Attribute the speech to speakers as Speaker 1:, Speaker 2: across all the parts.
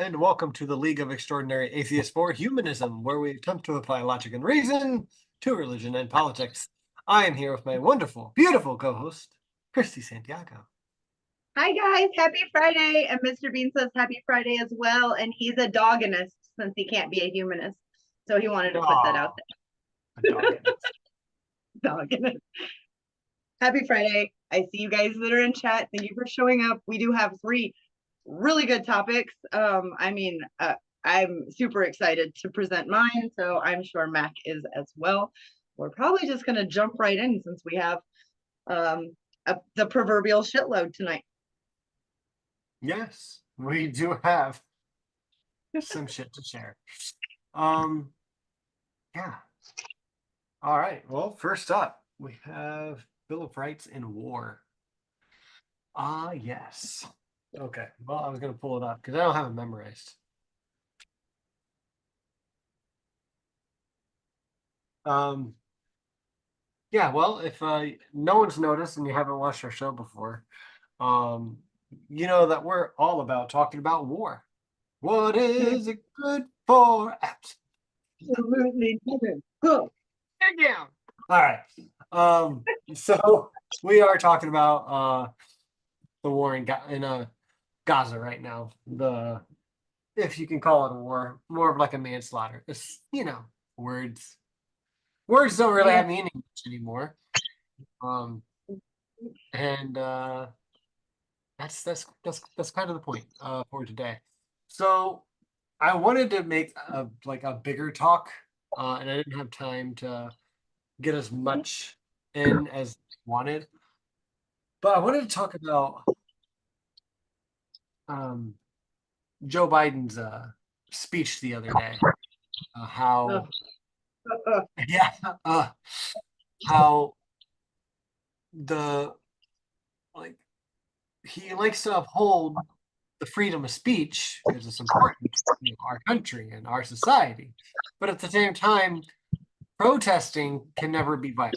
Speaker 1: and welcome to the League of Extraordinary Atheists for Humanism, where we attempt to apply logic and reason to religion and politics. I am here with my wonderful, beautiful co-host, Christy Santiago.
Speaker 2: Hi guys, happy Friday. And Mr. Bean says happy Friday as well. And he's a doganist since he can't be a humanist. So he wanted to put that out
Speaker 1: A dog.
Speaker 2: there. Doganist. Happy Friday. I see you guys that are in chat. Thank you for showing up. We do have 3 really good topics. I'm super excited to present mine. So I'm sure Mac is as well. We're probably just going to jump right in since we have the proverbial shitload tonight.
Speaker 1: Yes, we do have some shit to share. Yeah. All right. Well, first up, we have Bill of Rights in War. Yes. Okay. Well, I was going to pull it up because I don't have it memorized. Yeah, well, if no one's noticed and you haven't watched our show before, you know that we're all about talking about war. What is it good for?
Speaker 2: Absolutely nothing. Good.
Speaker 1: Get down. All right. So we are talking about the war in Gaza right now. If you can call it a war, more of like a manslaughter. It's words. Words don't really have meaning much anymore. And that's kind of the point for today. So I wanted to make a bigger talk, and I didn't have time to get as much in as wanted. But I wanted to talk about Joe Biden's speech the other day. How how he likes to uphold the freedom of speech because it's important to our country and our society. But at the same time, protesting can never be violent.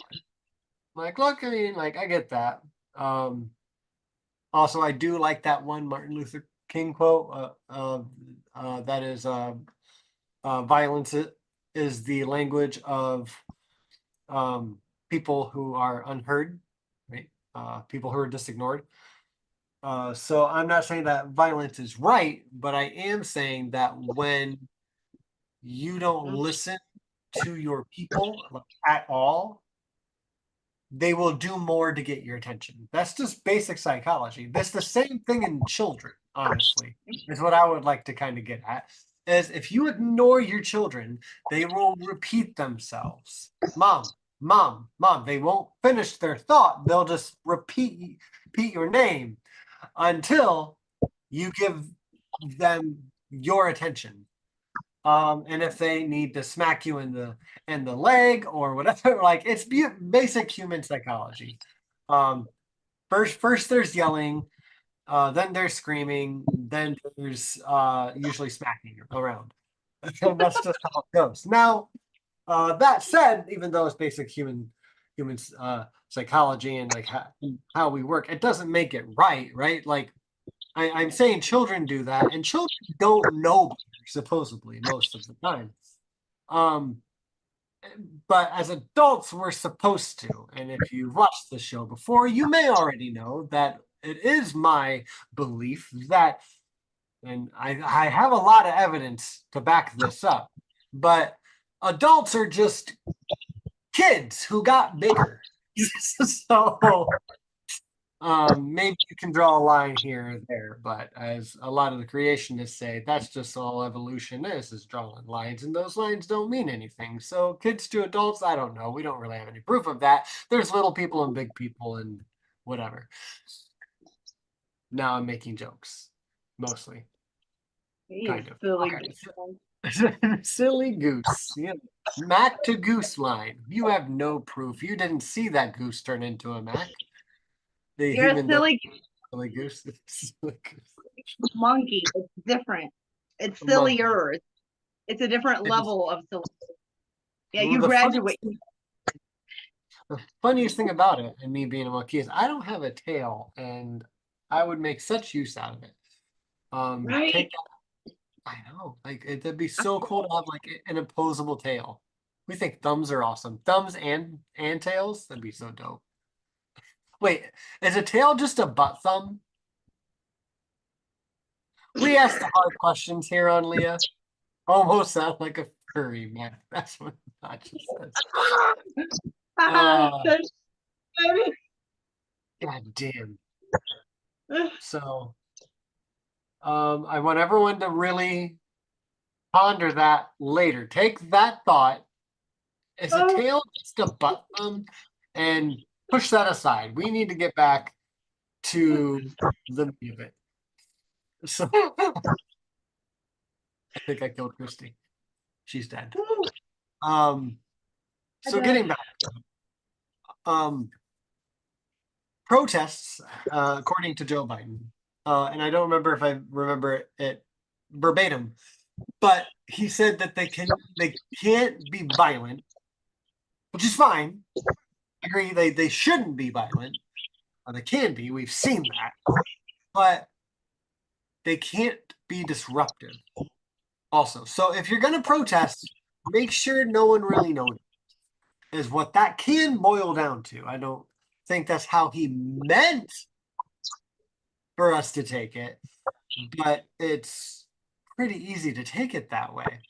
Speaker 1: Look, I mean, I get that. Also, I do like that one Martin Luther King quote that is violence is the language of people who are unheard, right? People who are disignored. So I'm not saying that violence is right, but I am saying that when you don't listen to your people at all, they will do more to get your attention. That's just basic psychology. That's the same thing in children, honestly, is what I would like to kind of get at. Is if you ignore your children, they will repeat themselves. Mom, mom, mom. They won't finish their thought. They'll just repeat your name until you give them your attention. And if they need to smack you in the leg or whatever, it's basic human psychology. First there's yelling, then there's screaming, then there's usually smacking around. And that's just how it goes. Now, that said, even though it's basic human psychology and how we work, it doesn't make it right, right? I'm saying children do that, and children don't know better, supposedly, most of the time. But as adults, we're supposed to. And if you've watched the show before, you may already know that it is my belief that, and I have a lot of evidence to back this up, but adults are just kids who got bigger. So maybe you can draw a line here or there, but as a lot of the creationists say, that's just all evolution is drawing lines, and those lines don't mean anything. So kids to adults, I don't know. We don't really have any proof of that. There's little people and big people and whatever. Now I'm making jokes, mostly. Kind of.
Speaker 2: Silly,
Speaker 1: okay. Silly goose. Yeah. Mac to goose line. You have no proof. You didn't see that goose turn into a Mac.
Speaker 2: You're a silly
Speaker 1: goose.
Speaker 2: monkey. It's different. It's sillier. It's a different level of silly. Yeah, you graduate.
Speaker 1: The funniest thing about it, and me being a monkey, is I don't have a tail, and I would make such use out of it.
Speaker 2: Right.
Speaker 1: I know, like it'd be so cool to have like an opposable tail. We think thumbs are awesome. Thumbs and tails, that'd be so dope. Wait, is a tail just a butt thumb? We ask the hard questions here on Leah. Almost sound like a furry, man. That's what I just said.
Speaker 2: That's funny.
Speaker 1: God damn. So, I want everyone to really ponder that later. Take that thought. Is a
Speaker 2: Oh,
Speaker 1: tail just a butt thumb? And push that aside. We need to get back to the meat of it. So I think I killed Christy. She's dead. Um, so getting back, um, protests, according to Joe Biden, and I don't remember if I remember it verbatim, but he said that they can't be violent, which is fine. I agree, they shouldn't be violent. They can be. We've seen that, but they can't be disruptive. Also, so if you're going to protest, make sure no one really knows. Is what that can boil down to. I don't think that's how he meant for us to take it, but it's pretty easy to take it that way.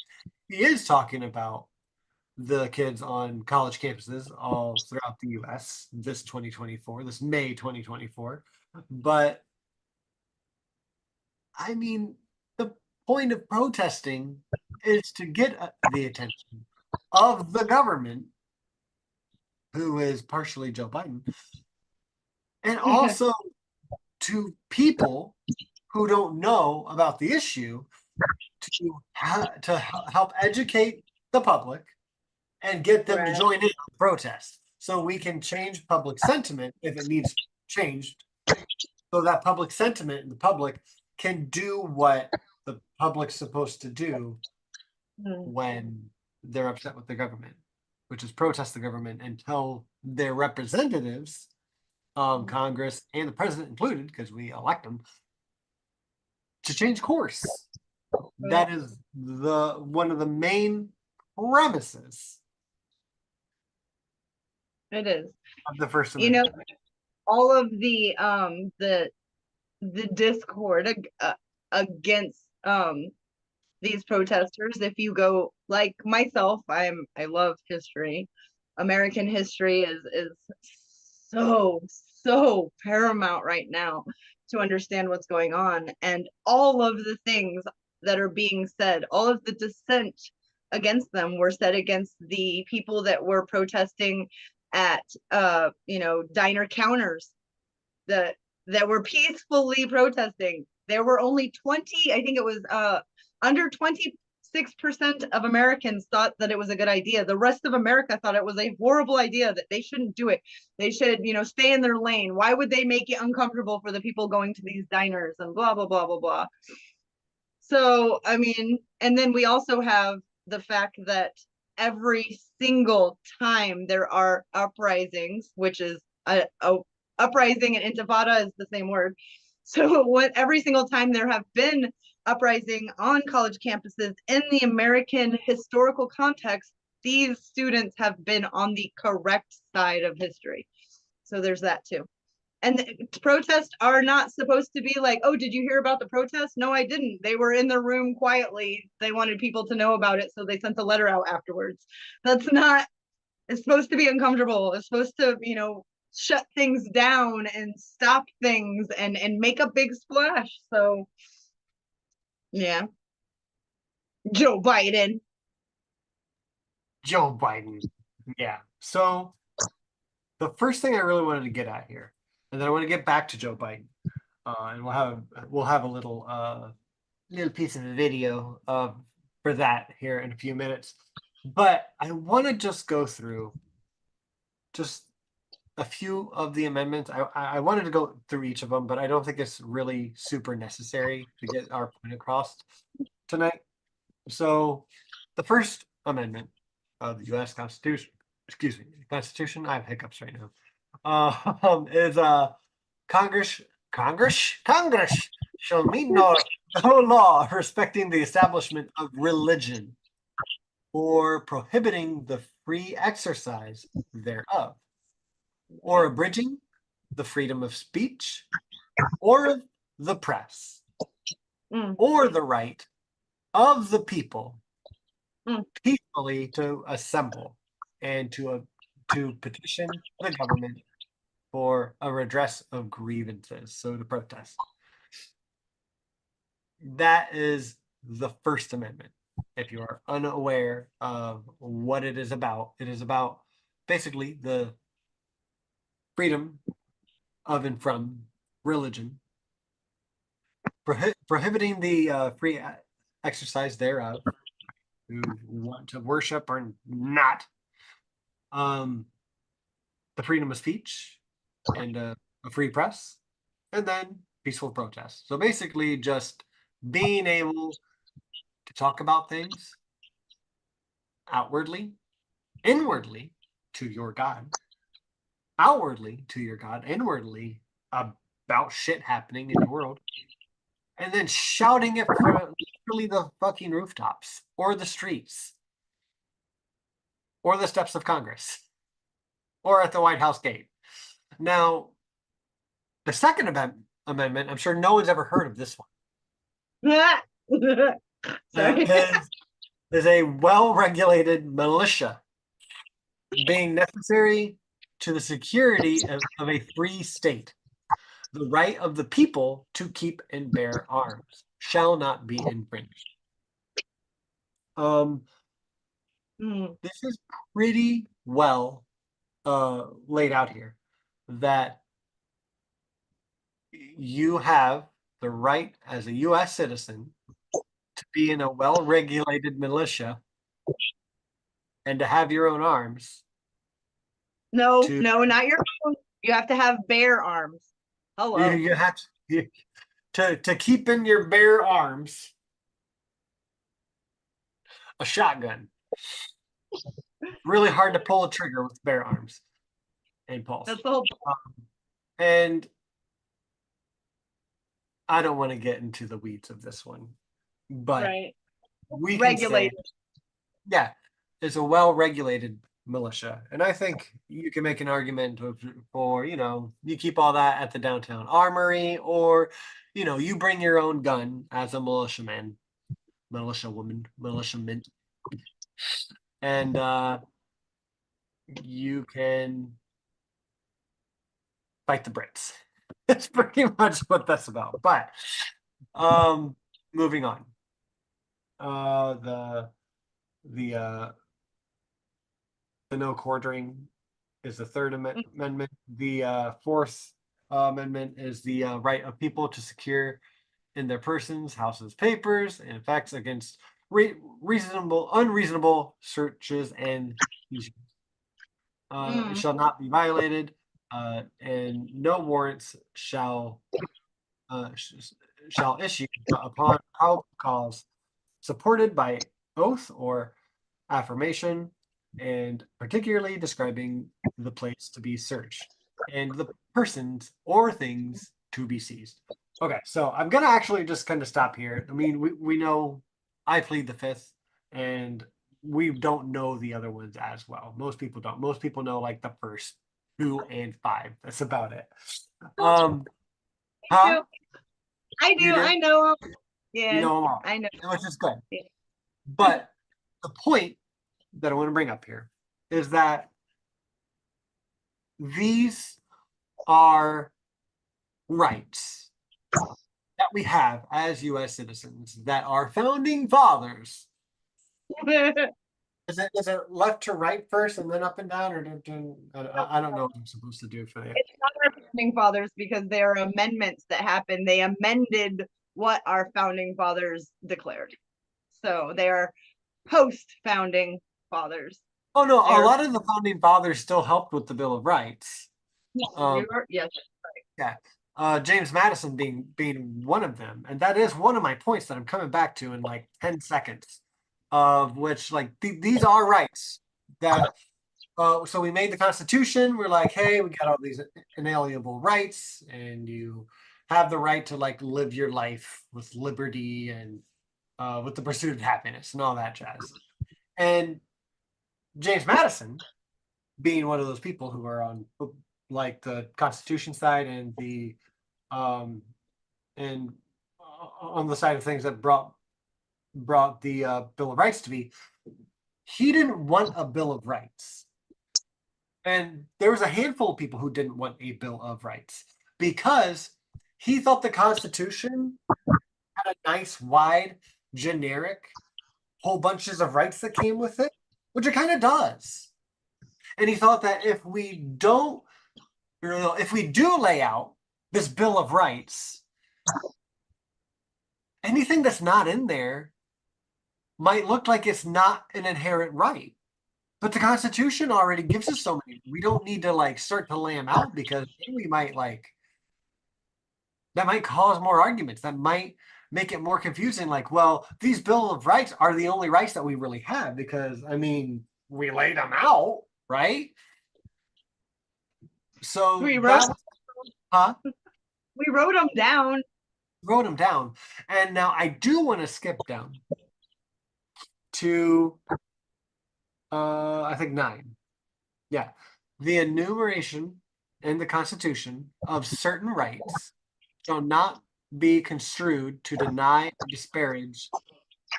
Speaker 1: He is talking about the kids on college campuses all throughout the US this 2024, this May 2024. But I mean, the point of protesting is to get the attention of the government, who is partially Joe Biden, and also to people who don't know about the issue to help educate the public and get them to
Speaker 2: right.
Speaker 1: join in on the protest so we can change public sentiment if it needs changed, so that public sentiment in the public can do what the public's supposed to do when they're upset with the government, which is protest the government and tell their representatives, Congress and the president included, because we elect them, to change course. That is the one of the main premises
Speaker 2: It is.
Speaker 1: of the First
Speaker 2: You know,
Speaker 1: Amendment.
Speaker 2: all of the discord against these protesters. If you go like myself, I love history. American history is so paramount right now to understand what's going on, and all of the things that are being said, all of the dissent against them were said against the people that were protesting at diner counters that were peacefully protesting. There were only 20, I think it was under 26% of Americans thought that it was a good idea. The rest of America thought it was a horrible idea, that they shouldn't do it. They should, stay in their lane. Why would they make it uncomfortable for the people going to these diners and blah, blah, blah, blah, blah. So, I mean, and then we also have the fact that every single time there are uprisings, which is a uprising and intifada is the same word. So every single time there have been uprising on college campuses in the American historical context, these students have been on the correct side of history. So there's that too. And the protests are not supposed to be like, oh, did you hear about the protest? No, I didn't. They were in the room quietly. They wanted people to know about it, so they sent a letter out afterwards. That's not, it's supposed to be uncomfortable. It's supposed to, shut things down and stop things and make a big splash. So yeah. Joe Biden.
Speaker 1: Joe Biden. Yeah. So the first thing I really wanted to get at here, and then I want to get back to Joe Biden, and we'll have a little piece of a video for that here in a few minutes. But I want to just go through just a few of the amendments. I wanted to go through each of them, but I don't think it's really super necessary to get our point across tonight. So the First Amendment of the U.S. Constitution, excuse me, Constitution, I have hiccups right now, is Congress shall meet no no law respecting the establishment of religion or prohibiting the free exercise thereof, or
Speaker 2: Right.
Speaker 1: abridging the freedom of speech or of the press,
Speaker 2: Mm,
Speaker 1: or the right of the people
Speaker 2: mm.
Speaker 1: peacefully to assemble and to petition the government for a redress of grievances, so to protest. That is the First Amendment. If you are unaware of what it is about basically the freedom of and from religion, prohibiting the free exercise thereof, who want to worship or not, um, the freedom of speech and a free press, and then peaceful protest. So basically, just being able to talk about things outwardly, inwardly to your God, outwardly to your God, inwardly about shit happening in your world, and then shouting it from literally the fucking rooftops or the streets or the steps of Congress or at the White House gate. Now, the Second Amendment, I'm sure no one's ever heard of this one,
Speaker 2: Sorry.
Speaker 1: is a well regulated militia being necessary to the security of a free state. The right of the people to keep and bear arms shall not be infringed. Um,
Speaker 2: Mm,
Speaker 1: this is pretty well laid out here that you have the right as a U.S. citizen to be in a well-regulated militia and to have your own arms.
Speaker 2: no,
Speaker 1: To
Speaker 2: no, not your own. You have to have bare arms. Hello.
Speaker 1: you have to keep in your bare arms a shotgun. Really hard to pull a trigger with bare arms and pulse.
Speaker 2: That's the whole
Speaker 1: And I don't want to get into the weeds of this one, but
Speaker 2: right.
Speaker 1: we can say,
Speaker 2: Regulated.
Speaker 1: yeah, it's a well-regulated militia. And I think you can make an argument for, you keep all that at the downtown armory, or, you bring your own gun as a militiaman, militiawoman, militiaman, and you can fight the Brits. That's pretty much what that's about. But um, moving on. The the uh, the no quartering is the Third Amendment. The Fourth Amendment is the right of people to secure in their persons, houses, papers, and effects against unreasonable searches and seizures. It
Speaker 2: Mm.
Speaker 1: shall not be violated, and no warrants uh, sh- shall issue upon probable cause supported by oath or affirmation, and particularly describing the place to be searched and the persons or things to be seized. Okay, so I'm gonna actually just kind of stop here. I mean, we know I plead the fifth, and we don't know the other ones as well. Most people don't. Most people know like the first two and five. That's about it. Um,
Speaker 2: I
Speaker 1: huh?
Speaker 2: do. I
Speaker 1: You
Speaker 2: do.
Speaker 1: do?
Speaker 2: I know 'em.
Speaker 1: You
Speaker 2: Yes,
Speaker 1: know them all,
Speaker 2: I know.
Speaker 1: which is good. But the point that I want to bring up here is that these are rights that we have as US citizens that our founding fathers. Is it left to right first and then up and down, or I don't know what I'm supposed to do for that.
Speaker 2: It's not our founding fathers because there are amendments that happened. They amended what our founding fathers declared. So they are post founding fathers.
Speaker 1: Oh no, a
Speaker 2: They're
Speaker 1: lot of the founding fathers still helped with the Bill of Rights.
Speaker 2: yes,
Speaker 1: Um,
Speaker 2: yes.
Speaker 1: yeah, James Madison being one of them, and that is one of my points that I'm coming back to in like 10 seconds. Of which, like, these are rights that. So we made the Constitution. We're like, hey, we got all these inalienable rights, and you have the right to like live your life with liberty and with the pursuit of happiness and all that jazz. And James Madison, being one of those people who are on like the Constitution side and the um and on the side of things that brought the Bill of Rights to be, he didn't want a Bill of Rights. And there was a handful of people who didn't want a Bill of Rights because he thought the Constitution had a nice, wide, generic, whole bunches of rights that came with it, which it kind of does. And he thought that if we do lay out this Bill of Rights, anything that's not in there might look like it's not an inherent right. But the Constitution already gives us so many. We don't need to like start to lay them out because we might like that might cause more arguments. That might make it more confusing. Like, well, these Bill of Rights are the only rights that we really have because I mean we laid them out, right? So
Speaker 2: We wrote,
Speaker 1: that, huh?
Speaker 2: we wrote them down.
Speaker 1: Wrote them down, and now I do want to skip down to I think 9. Yeah. The enumeration in the Constitution of certain rights shall not be construed to deny or disparage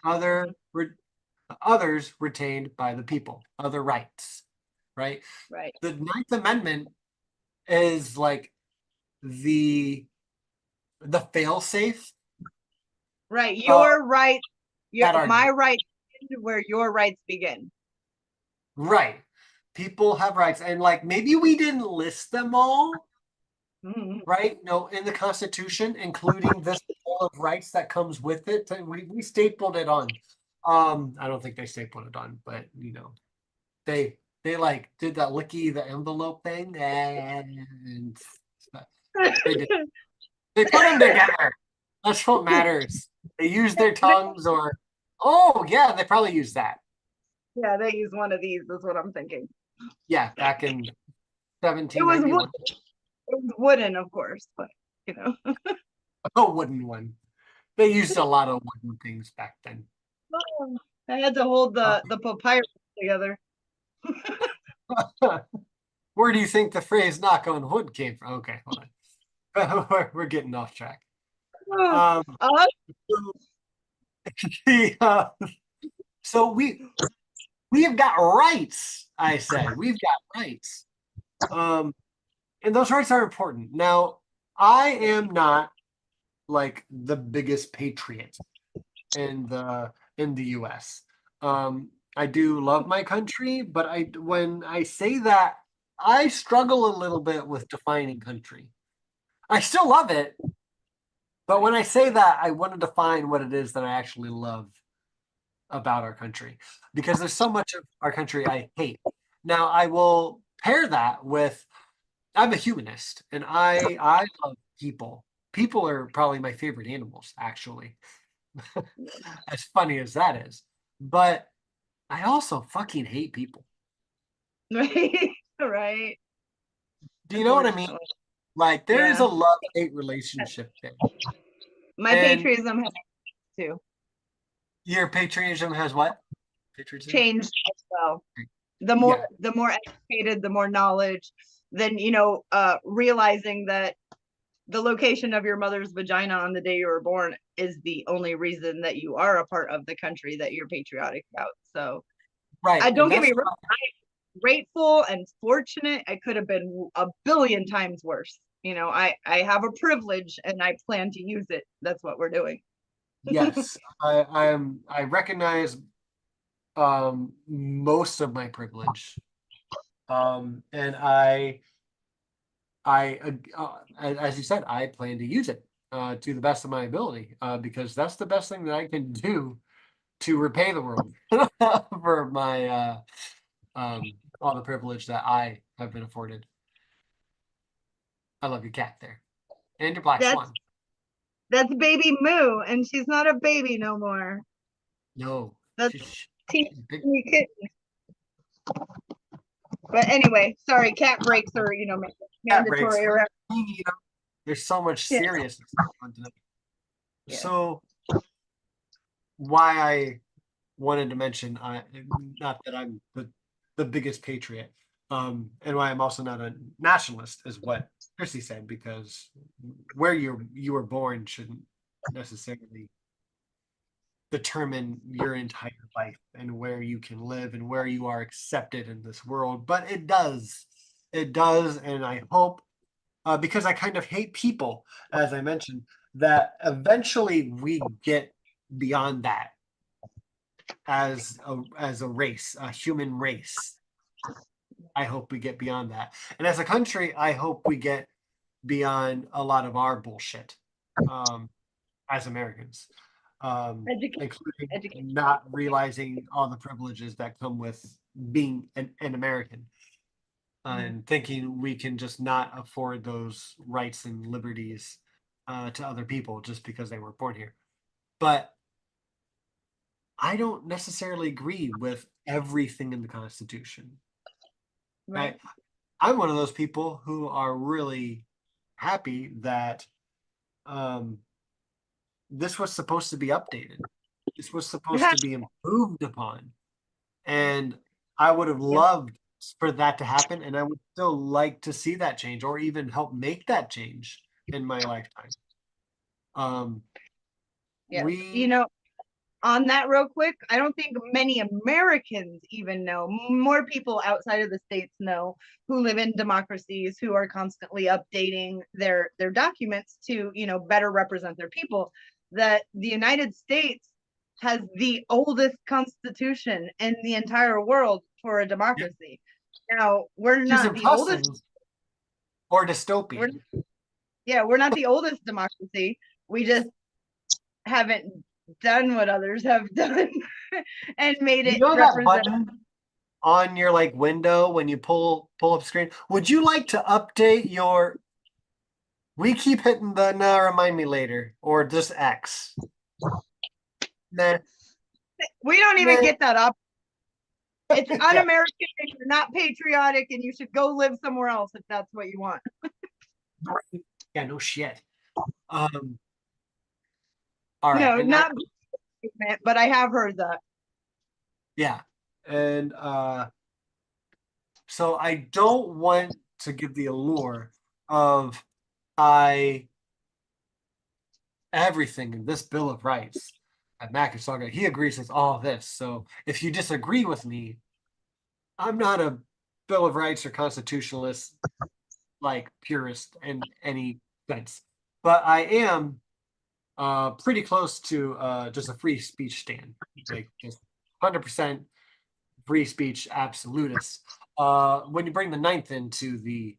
Speaker 1: other others retained by the people, other rights, right?
Speaker 2: Right.
Speaker 1: The Ninth Amendment is like the fail safe.
Speaker 2: Right. Your right, my
Speaker 1: Argument.
Speaker 2: right where your rights begin.
Speaker 1: Right. People have rights, and like maybe we didn't list them all, right? No, in the Constitution, including this Bill of Rights that comes with it. We stapled it on. I don't think they stapled it on, but you know, they like did that licky the envelope thing, and they did. They put them together. That's what matters. They use their tongues, or oh yeah, they probably use that.
Speaker 2: Yeah, they use one of these. That's what I'm thinking.
Speaker 1: Yeah, back in
Speaker 2: It was
Speaker 1: 1791.
Speaker 2: it was wooden, of course, but you know.
Speaker 1: A wooden one. They used a lot of wooden things back then.
Speaker 2: I had to hold the papyrus together.
Speaker 1: Where do you think the phrase "knock on wood" came from? Okay, hold on. We're getting off track. Um, so we have got rights. I said we've got rights, and those rights are important. Now, I am not like the biggest patriot in the U.S. I do love my country, but when I say that, I struggle a little bit with defining country. I still love it, but when I say that, I want to define what it is that I actually love about our country because there's so much of our country I hate. Now, I will pair that with I'm a humanist and I love people. People are probably my favorite animals, actually. As funny as that is. But I also fucking hate people.
Speaker 2: Right. Right.
Speaker 1: Do you know what I mean? Like there is
Speaker 2: Yeah.
Speaker 1: a love-hate relationship there.
Speaker 2: My
Speaker 1: And
Speaker 2: patriotism has too
Speaker 1: your patriotism has what? Patriotism?
Speaker 2: changed as well.
Speaker 1: Yeah.
Speaker 2: The more educated, the more knowledge, then realizing that the location of your mother's vagina on the day you were born is the only reason that you are a part of the country that you're patriotic about. So
Speaker 1: Right.
Speaker 2: I
Speaker 1: And
Speaker 2: don't get
Speaker 1: that's
Speaker 2: me wrong, I'm grateful and fortunate. I could have been a billion times worse. I have a privilege and I plan to use it. That's what we're doing.
Speaker 1: yes. I recognize most of my privilege. And as you said, I plan to use it to the best of my ability because that's the best thing that I can do to repay the world for my all the privilege that I have been afforded. I love your cat there and your black
Speaker 2: That's
Speaker 1: swan.
Speaker 2: that's baby Moo, and she's not a baby no more.
Speaker 1: No,
Speaker 2: That's
Speaker 1: she's
Speaker 2: teeny
Speaker 1: big.
Speaker 2: kitten. But anyway, sorry, cat breaks are
Speaker 1: Cat breaks.
Speaker 2: mandatory around.
Speaker 1: There's so much
Speaker 2: Yeah.
Speaker 1: seriousness on tonight.
Speaker 2: Yeah.
Speaker 1: So why I wanted to mention, not that I'm the biggest patriot, and why I'm also not a nationalist, is what Christy said, because where you were born shouldn't necessarily determine your entire life and where you can live and where you are accepted in this world. But it does, and I hope, because I kind of hate people, as I mentioned, that eventually we get beyond that as a race, a human race. I hope we get beyond that. And as a country, I hope we get beyond a lot of our bullshit, um, as Americans,
Speaker 2: Education.
Speaker 1: including
Speaker 2: Education.
Speaker 1: not realizing all the privileges that come with being an American, and thinking we can just not afford those rights and liberties to other people just because they were born here. But I don't necessarily agree with everything in the Constitution.
Speaker 2: Right.
Speaker 1: Right? I'm one of those people who are really happy that um, this was supposed to be updated. This was supposed to be improved upon. And I would have
Speaker 2: Yeah.
Speaker 1: loved for that to happen. And I would still like to see that change or even help make that change in my lifetime. Um,
Speaker 2: Yes.
Speaker 1: we,
Speaker 2: On that real quick, I don't think many Americans even know. More people outside of the states know, who live in democracies, who are constantly updating their documents to, better represent their people, that the United States has the oldest constitution in the entire world for a
Speaker 1: yeah,
Speaker 2: democracy. Now, we're
Speaker 1: which is
Speaker 2: not the oldest.
Speaker 1: impressive or
Speaker 2: We're,
Speaker 1: dystopian.
Speaker 2: yeah, we're not the oldest democracy. We just haven't done what others have done and made
Speaker 1: You
Speaker 2: it
Speaker 1: know that
Speaker 2: represent.
Speaker 1: button on your like window when you pull up screen? Would you like to update your we keep hitting the no, remind me later, or just X? Nah,
Speaker 2: We don't even
Speaker 1: nah.
Speaker 2: get that up. It's
Speaker 1: Yeah,
Speaker 2: un-American and you're not patriotic and you should go live somewhere else if that's what you want.
Speaker 1: yeah, no shit. Um, all right,
Speaker 2: No,
Speaker 1: and I
Speaker 2: not but I have heard that.
Speaker 1: yeah, and so I don't want to give the allure of I everything in this Bill of Rights. And Mac is talking, he agrees with all this. So if you disagree with me, I'm not a Bill of Rights or constitutionalist like purist in any sense, but I am pretty close to just a free speech stand, like just 100% free speech absolutist. When you bring the ninth into the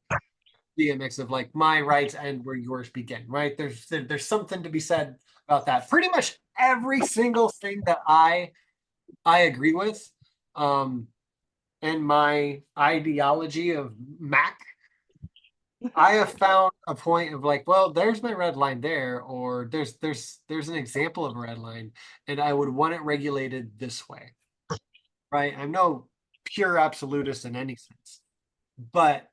Speaker 1: mix of like my rights end where yours begin, right? There's something to be said about that. Pretty much every single thing that I agree with, um, in my ideology of Mac, I have found a point of like, well, there's my red line there, or there's an example of a red line, and I would want it regulated this way, right? I'm no pure absolutist in any sense, but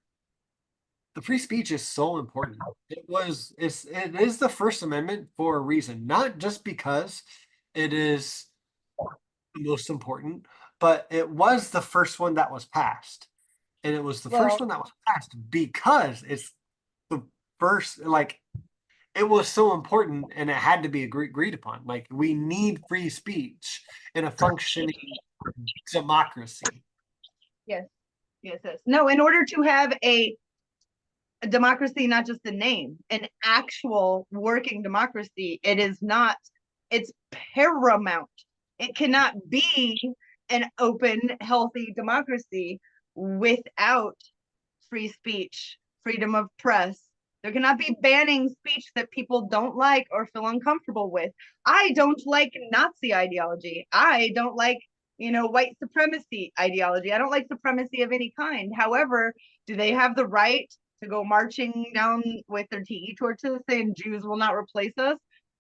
Speaker 1: the free speech is so important. It is the First Amendment for a reason, not just because it is the most important, but it was the first one that was passed. And it was the
Speaker 2: Well,
Speaker 1: first one that was passed because it's the first, like, it was so important and it had to be agreed upon. Like, we need free speech in a functioning democracy.
Speaker 2: yes, yes, yes. No, in order to have a democracy, not just a name, an actual working democracy, it is not, it's paramount. It cannot be an open, healthy democracy without free speech, freedom of press. There cannot be banning speech that people don't like or feel uncomfortable with. I don't like Nazi ideology. I don't like, white supremacy ideology. I don't like supremacy of any kind. However, do they have the right to go marching down with their tiki torches saying Jews will not replace us?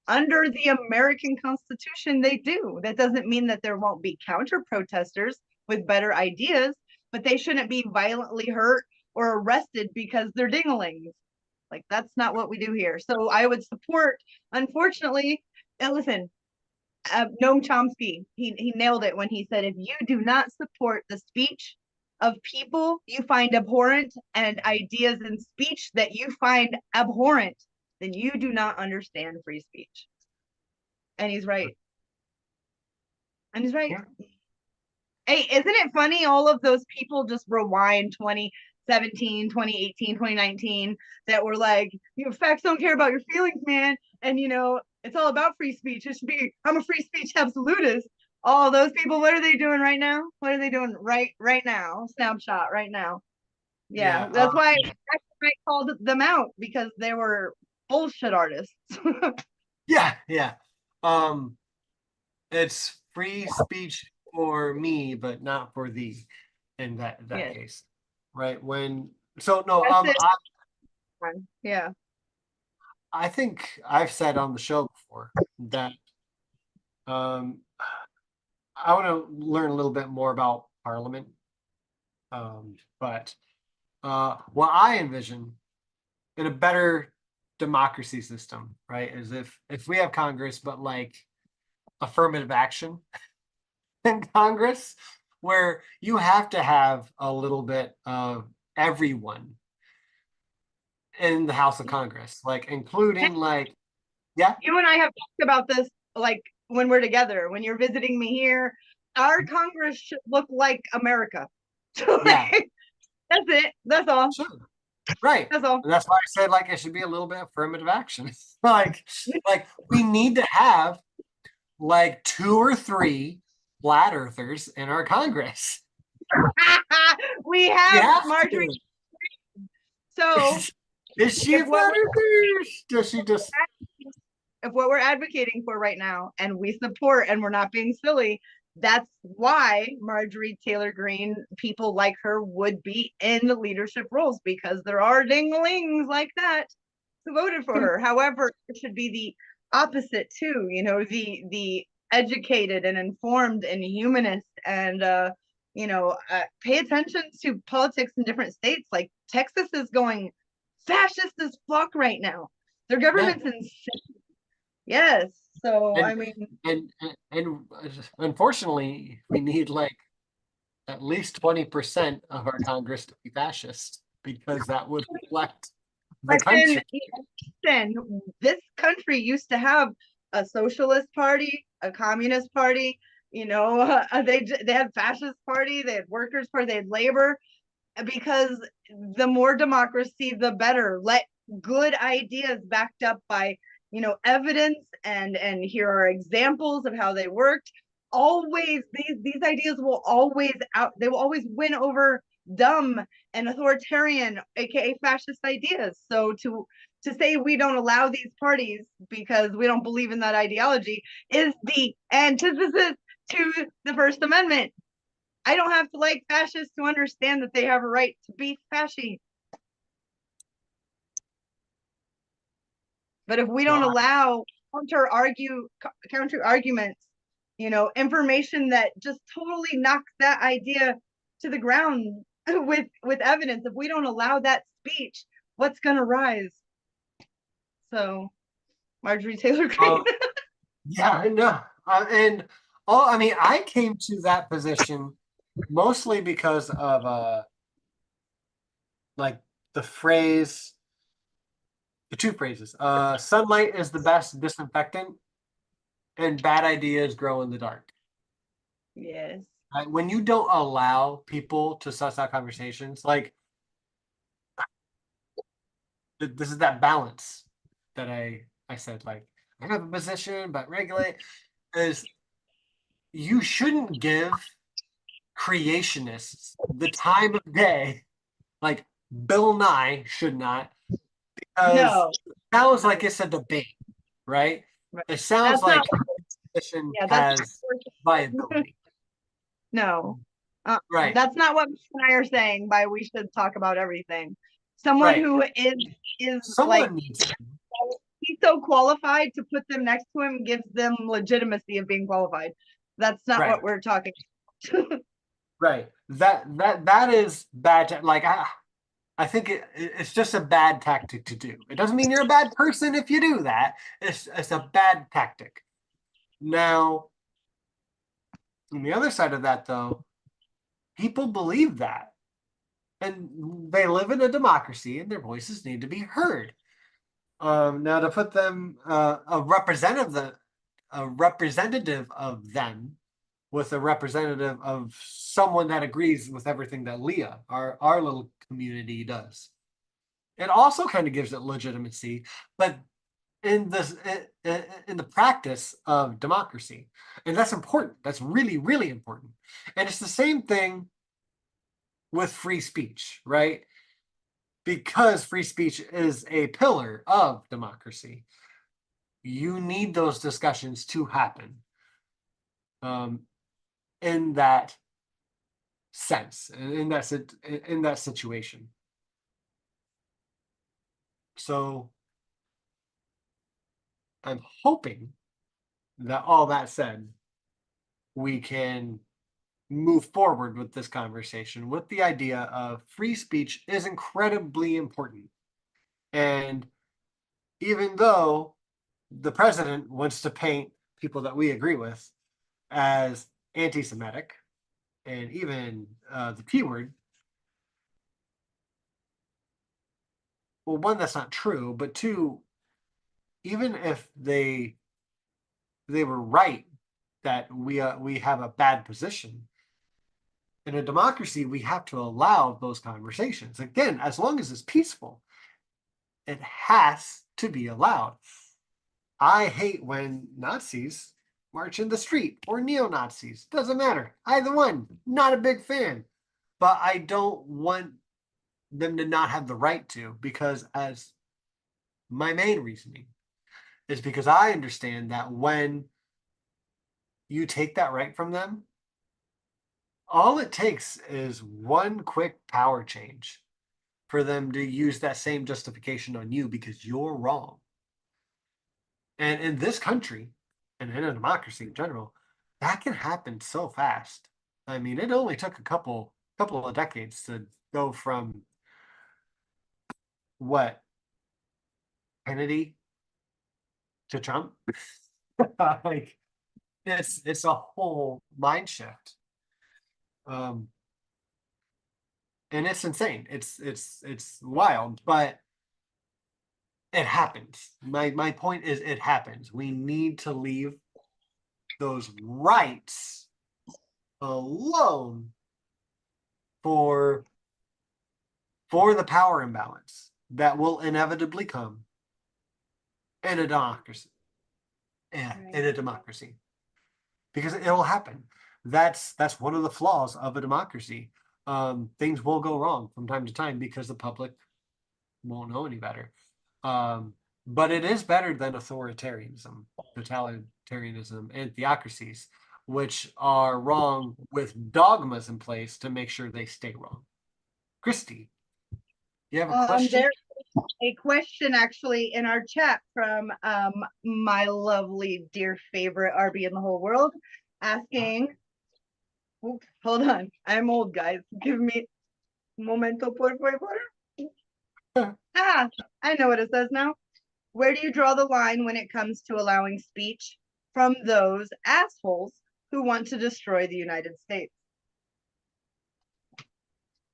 Speaker 2: Under the American Constitution, they do. That doesn't mean that there won't be counter protesters with better ideas, but they shouldn't be violently hurt or arrested because they're dinglings. Like, that's not what we do here. So I would support, unfortunately, and listen, Noam Chomsky, he nailed it when he said, if you do not support the speech of people you find abhorrent and ideas in speech that you find abhorrent, then you do not understand free speech. And he's right. And he's right.
Speaker 1: Yeah.
Speaker 2: Hey, isn't it funny? All of those people just rewind 2017, 2018, 2019 that were like, facts don't care about your feelings, man. And, it's all about free speech. It should be, I'm a free speech absolutist. All those people, what are they doing right now? What are they doing right now? Snapshot right now. Yeah,
Speaker 1: Yeah.
Speaker 2: that's why I called them out, because they were bullshit artists.
Speaker 1: Yeah. Yeah. Um, it's free speech for me, but not for thee in that
Speaker 2: Yes,
Speaker 1: case. Right. When so no,
Speaker 2: that's it. Yeah.
Speaker 1: I think I've said on the show before that um I want to learn a little bit more about Parliament. But what I envision in a better democracy system, right, is if we have Congress, but like affirmative action in Congress, where you have to have a little bit of everyone in the House of Congress, like including like, yeah,
Speaker 2: You and I have talked about this, like, when we're together, when you're visiting me here. Our Congress should look like America.
Speaker 1: yeah,
Speaker 2: Like, that's it. That's all.
Speaker 1: sure, right.
Speaker 2: That's all.
Speaker 1: And that's why I said like it should be a little bit affirmative action. like we need to have like two or three flat earthers in our Congress.
Speaker 2: We
Speaker 1: We
Speaker 2: have
Speaker 1: have
Speaker 2: Marjorie.
Speaker 1: to.
Speaker 2: So
Speaker 1: Is she
Speaker 2: if
Speaker 1: a
Speaker 2: what
Speaker 1: flat earther? Does she just
Speaker 2: if what we're advocating for right now, and we support, and we're not being silly, that's why Marjorie Taylor Greene, people like her, would be in the leadership roles, because there are dinglings like that who voted for her. However, it should be the opposite too. The educated and informed and humanist, and pay attention to politics in different states. Like, Texas is going fascist as fuck right now. Their
Speaker 1: yeah?
Speaker 2: government's insane. Yes. So I
Speaker 1: And
Speaker 2: mean,
Speaker 1: and unfortunately, we need like at least 20% of our Congress to be fascist because that would reflect the
Speaker 2: listen,
Speaker 1: country.
Speaker 2: this country used to have a socialist party, a communist party. They had fascist party, they had workers party, they had labor, because the more democracy, the better. Let good ideas backed up by evidence, and here are examples of how they worked. Always, these ideas will always they will always win over dumb and authoritarian, aka fascist ideas. So to say we don't allow these parties because we don't believe in that ideology is the antithesis to the First Amendment. I don't have to like fascists to understand that they have a right to be fascist. But if we
Speaker 1: No,
Speaker 2: don't allow counter arguments, information that just totally knocks that idea to the ground with evidence, if we don't allow that speech, what's going to rise? So, Marjorie Taylor Greene.
Speaker 1: yeah, I know. And I mean, I came to that position mostly because of like the phrase, the two phrases. Sunlight is the best disinfectant, and bad ideas grow in the dark.
Speaker 2: Yes.
Speaker 1: Right? When you don't allow people to suss out conversations, like this is that balance that I said, like I have a position, but regulate is you shouldn't give creationists the time of day, like Bill Nye should not, because
Speaker 2: No.
Speaker 1: it sounds
Speaker 2: No.
Speaker 1: like it's a debate, right?
Speaker 2: Right.
Speaker 1: It sounds
Speaker 2: That's not.
Speaker 1: like position
Speaker 2: Yeah. That's
Speaker 1: has viability,
Speaker 2: no.
Speaker 1: right?
Speaker 2: That's not what Miss and I are saying by we should talk about everything. Someone
Speaker 1: Right.
Speaker 2: who is like,
Speaker 1: Someone needs to,
Speaker 2: he's so qualified, to put them next to him gives them legitimacy of being qualified. That's not
Speaker 1: right,
Speaker 2: what we're talking.
Speaker 1: right. That is bad. Like I think it's just a bad tactic to do. It doesn't mean you're a bad person if you do that. It's a bad tactic. Now, on the other side of that, though, people believe that, and they live in a democracy, and their voices need to be heard. Now, to put them a representative of them with a representative of someone that agrees with everything that LEAH, our little community, does. It also kind of gives it legitimacy, but in this in the practice of democracy, and that's important. That's really, really important. And it's the same thing with free speech, right? Because free speech is a pillar of democracy, you need those discussions to happen um, in that sense, in that situation. So I'm hoping that all that said, we can move forward with this conversation with the idea of free speech is incredibly important. And even though the president wants to paint people that we agree with as anti-Semitic and even the P word, well, one, that's not true, but two, even if they were right that we have a bad position in a democracy, we have to allow those conversations again, as long as it's peaceful. It has to be allowed. I hate when Nazis march in the street or neo-Nazis. Doesn't matter. Either one. Not a big fan. But I don't want them to not have the right to, because as my main reasoning is because I understand that when you take that right from them, all it takes is one quick power change for them to use that same justification on you because you're wrong. And in this country, and in a democracy in general, that can happen so fast. I mean, it only took a couple of decades to go from what, Kennedy to Trump. Like it's a whole mind shift. Um, and it's insane. It's wild, but it happens. My point is it happens. We need to leave those rights alone for the power imbalance that will inevitably come in a democracy. Yeah, in a democracy. Because it'll happen. That's one of the flaws of a democracy. Things will go wrong from time to time because the public won't know any better. Um, but it is better than authoritarianism, totalitarianism, and theocracies, which are wrong with dogmas in place to make sure they stay wrong. Christy, you have a question?
Speaker 2: There's a question actually in our chat from my lovely dear favorite RB in the whole world asking, oops, hold on, I'm old guys, give me un momento por favor. I know what it says now. Where do you draw the line when it comes to allowing speech from those assholes who want to destroy the United States?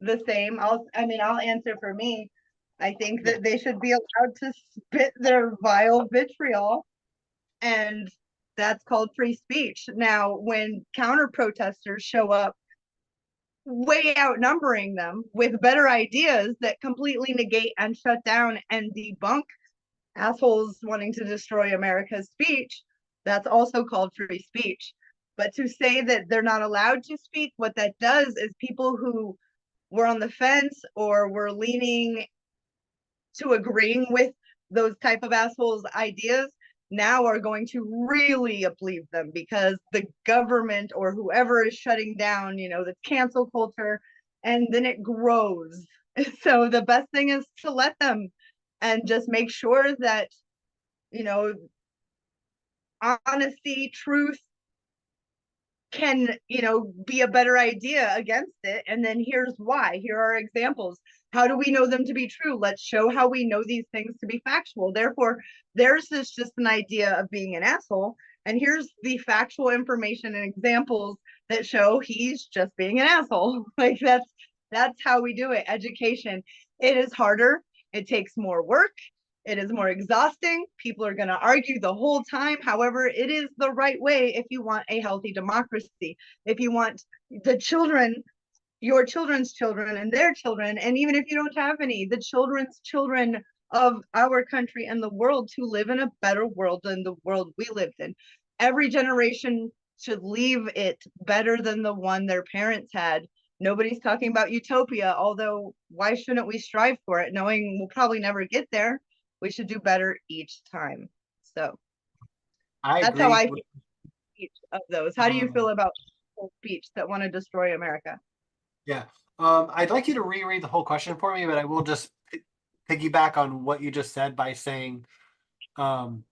Speaker 2: The same. I'll answer for me. I think that they should be allowed to spit their vile vitriol, and that's called free speech. Now, when counter protesters show up, way outnumbering them with better ideas that completely negate and shut down and debunk assholes wanting to destroy America's speech, that's also called free speech. But to say that they're not allowed to speak, what that does is people who were on the fence or were leaning to agreeing with those type of assholes' ideas now are going to really believe them because the government or whoever is shutting down, the cancel culture, and then it grows. So the best thing is to let them and just make sure that, you know, honesty, truth, can, be a better idea against it. And then here's why. Here are examples. How do we know them to be true? Let's show how we know these things to be factual. Therefore, theirs is just an idea of being an asshole. And here's the factual information and examples that show he's just being an asshole. Like that's how we do it. Education. It is harder. It takes more work. It is more exhausting. People are going to argue the whole time. However, it is the right way if you want a healthy democracy. If you want the children, your children's children and their children, and even if you don't have any, the children's children of our country and the world to live in a better world than the world we lived in. Every generation should leave it better than the one their parents had. Nobody's talking about utopia, although why shouldn't we strive for it, knowing we'll probably never get there? We should do better each time. So
Speaker 1: I
Speaker 2: that's how
Speaker 1: agree
Speaker 2: I
Speaker 1: with,
Speaker 2: feel each of those. How do you feel
Speaker 1: um,
Speaker 2: about speech that want to destroy America?
Speaker 1: yeah. I'd like you to reread the whole question for me, but I will just piggyback on what you just said by saying, um,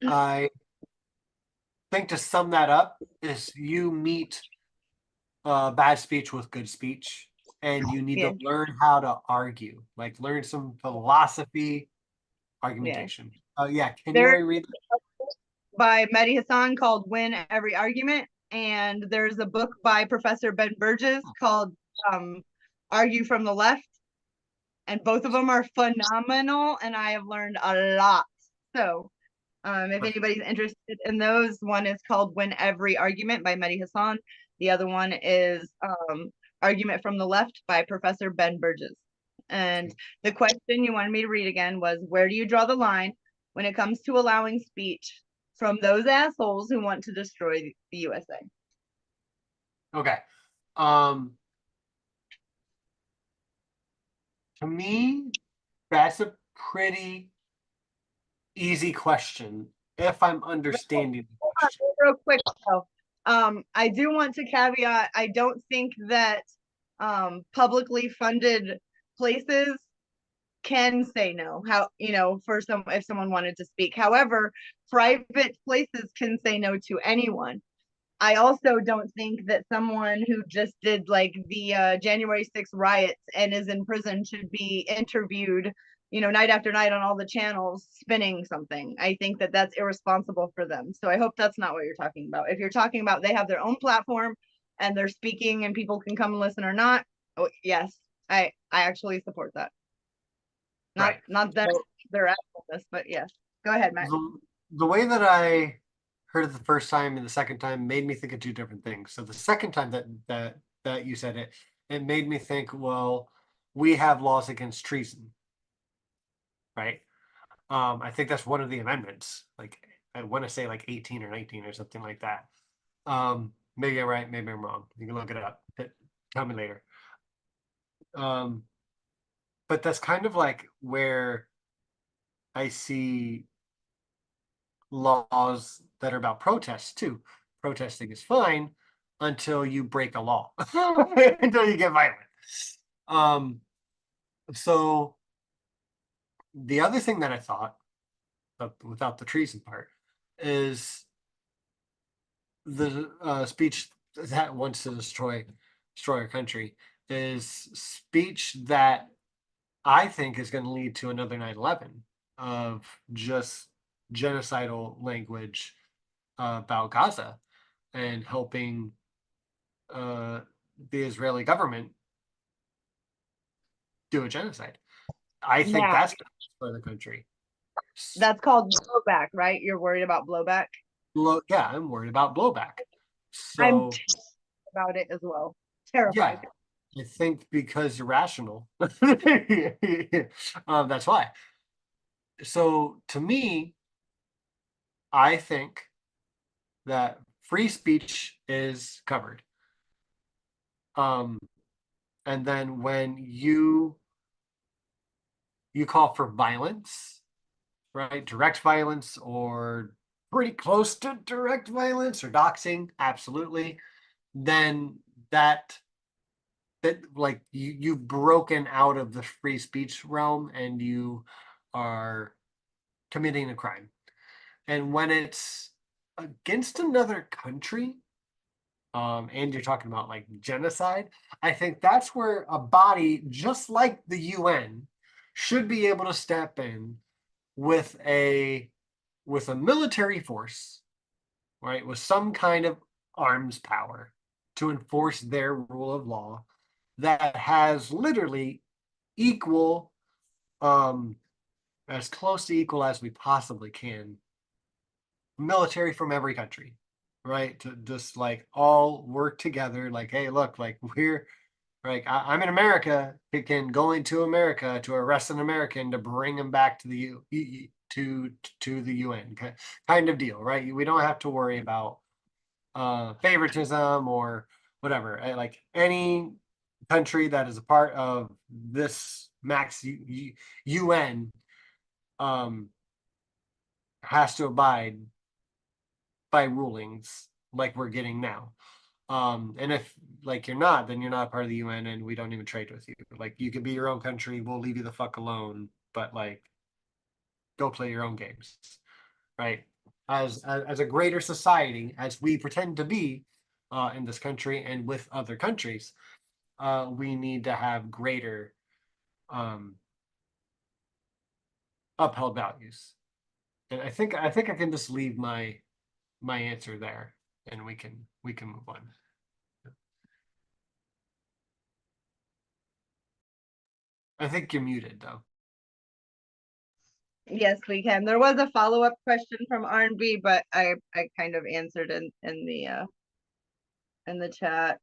Speaker 1: I think to sum that up is you meet bad speech with good speech, and you need to
Speaker 2: Yeah,
Speaker 1: learn how to argue, like learn some philosophy,
Speaker 2: yeah.
Speaker 1: argumentation. Yeah, can you
Speaker 2: There's
Speaker 1: reread?
Speaker 2: by Mehdi Hassan called Win Every Argument. And there's a book by Professor Ben Burgess called um, Argue from the Left. And both of them are phenomenal. And I have learned a lot. So if anybody's interested in those, one is called Win Every Argument by Mehdi Hassan. The other one is Argument from the Left by Professor Ben Burgess. And the question you wanted me to read again was, where do you draw the line when it comes to allowing speech from those assholes who want to destroy the USA?
Speaker 1: Okay. Um, to me, that's a pretty easy question if I'm understanding the question.
Speaker 2: Real quick though, I do want to caveat, I don't think that publicly funded places can say no. How, for some, if someone wanted to speak. However, private places can say no to anyone. I also don't think that someone who just did like the January 6th riots and is in prison should be interviewed, night after night on all the channels spinning something. I think that that's irresponsible for them. So I hope that's not what you're talking about. If you're talking about they have their own platform and they're speaking and people can come and listen or not, oh, yes, I actually support that. Not
Speaker 1: Right.
Speaker 2: not that
Speaker 1: So
Speaker 2: they're assholes, but yes. Go ahead, Matt.
Speaker 1: the way that I heard it the first time and the second time made me think of two different things. So the second time that you said it, it made me think, well, we have laws against treason, right? I think that's one of the amendments. Like I want to say like 18 or 19 or something like that. Maybe I'm right, maybe I'm wrong. You can look it up. Tell me later. Um, but that's kind of like where I see laws that are about protests too. Protesting is fine until you break a law, until you get violent. Um, so the other thing that I thought, without the treason part, is the speech that wants to destroy our country is speech that I think is going to lead to another 9/11 of just genocidal language about Gaza and helping uh, the Israeli government do a genocide. I think
Speaker 2: Yeah,
Speaker 1: that's for the country.
Speaker 2: that's called blowback, right? You're worried about blowback.
Speaker 1: Yeah, I'm worried about blowback.
Speaker 2: I'm
Speaker 1: So
Speaker 2: about it as well.
Speaker 1: yeah,
Speaker 2: Terrified.
Speaker 1: I think because you're rational, that's why. So to me, I think that free speech is covered. Um, and then when you call for violence, right? Direct violence or pretty close to direct violence or doxing, absolutely. Then that like you've broken out of the free speech realm and you are committing a crime. And when it's against another country, and you're talking about like genocide, I think that's where a body just like the UN should be able to step in with a military force, right, with some kind of arms power to enforce their rule of law that has literally equal, um, as close to equal as we possibly can, military from every country, right? To just like all work together. Like, hey, look, like we're like I'm in America. It can go into America to arrest an American to bring him back to the to the UN kind of deal, right? We don't have to worry about favoritism or whatever. Like any country that is a part of this max UN um, has to abide by rulings like we're getting now. And if like you're not, then you're not part of the UN, and we don't even trade with you. Like you can be your own country, we'll leave you the fuck alone, but like go play your own games, right? As a greater society, as we pretend to be in this country and with other countries, we need to have greater um, upheld values. And I think I can just leave my answer there, and we can move on. I think you're muted though.
Speaker 2: Yes, we can. There was a follow-up question from R&B, but I kind of answered in the chat.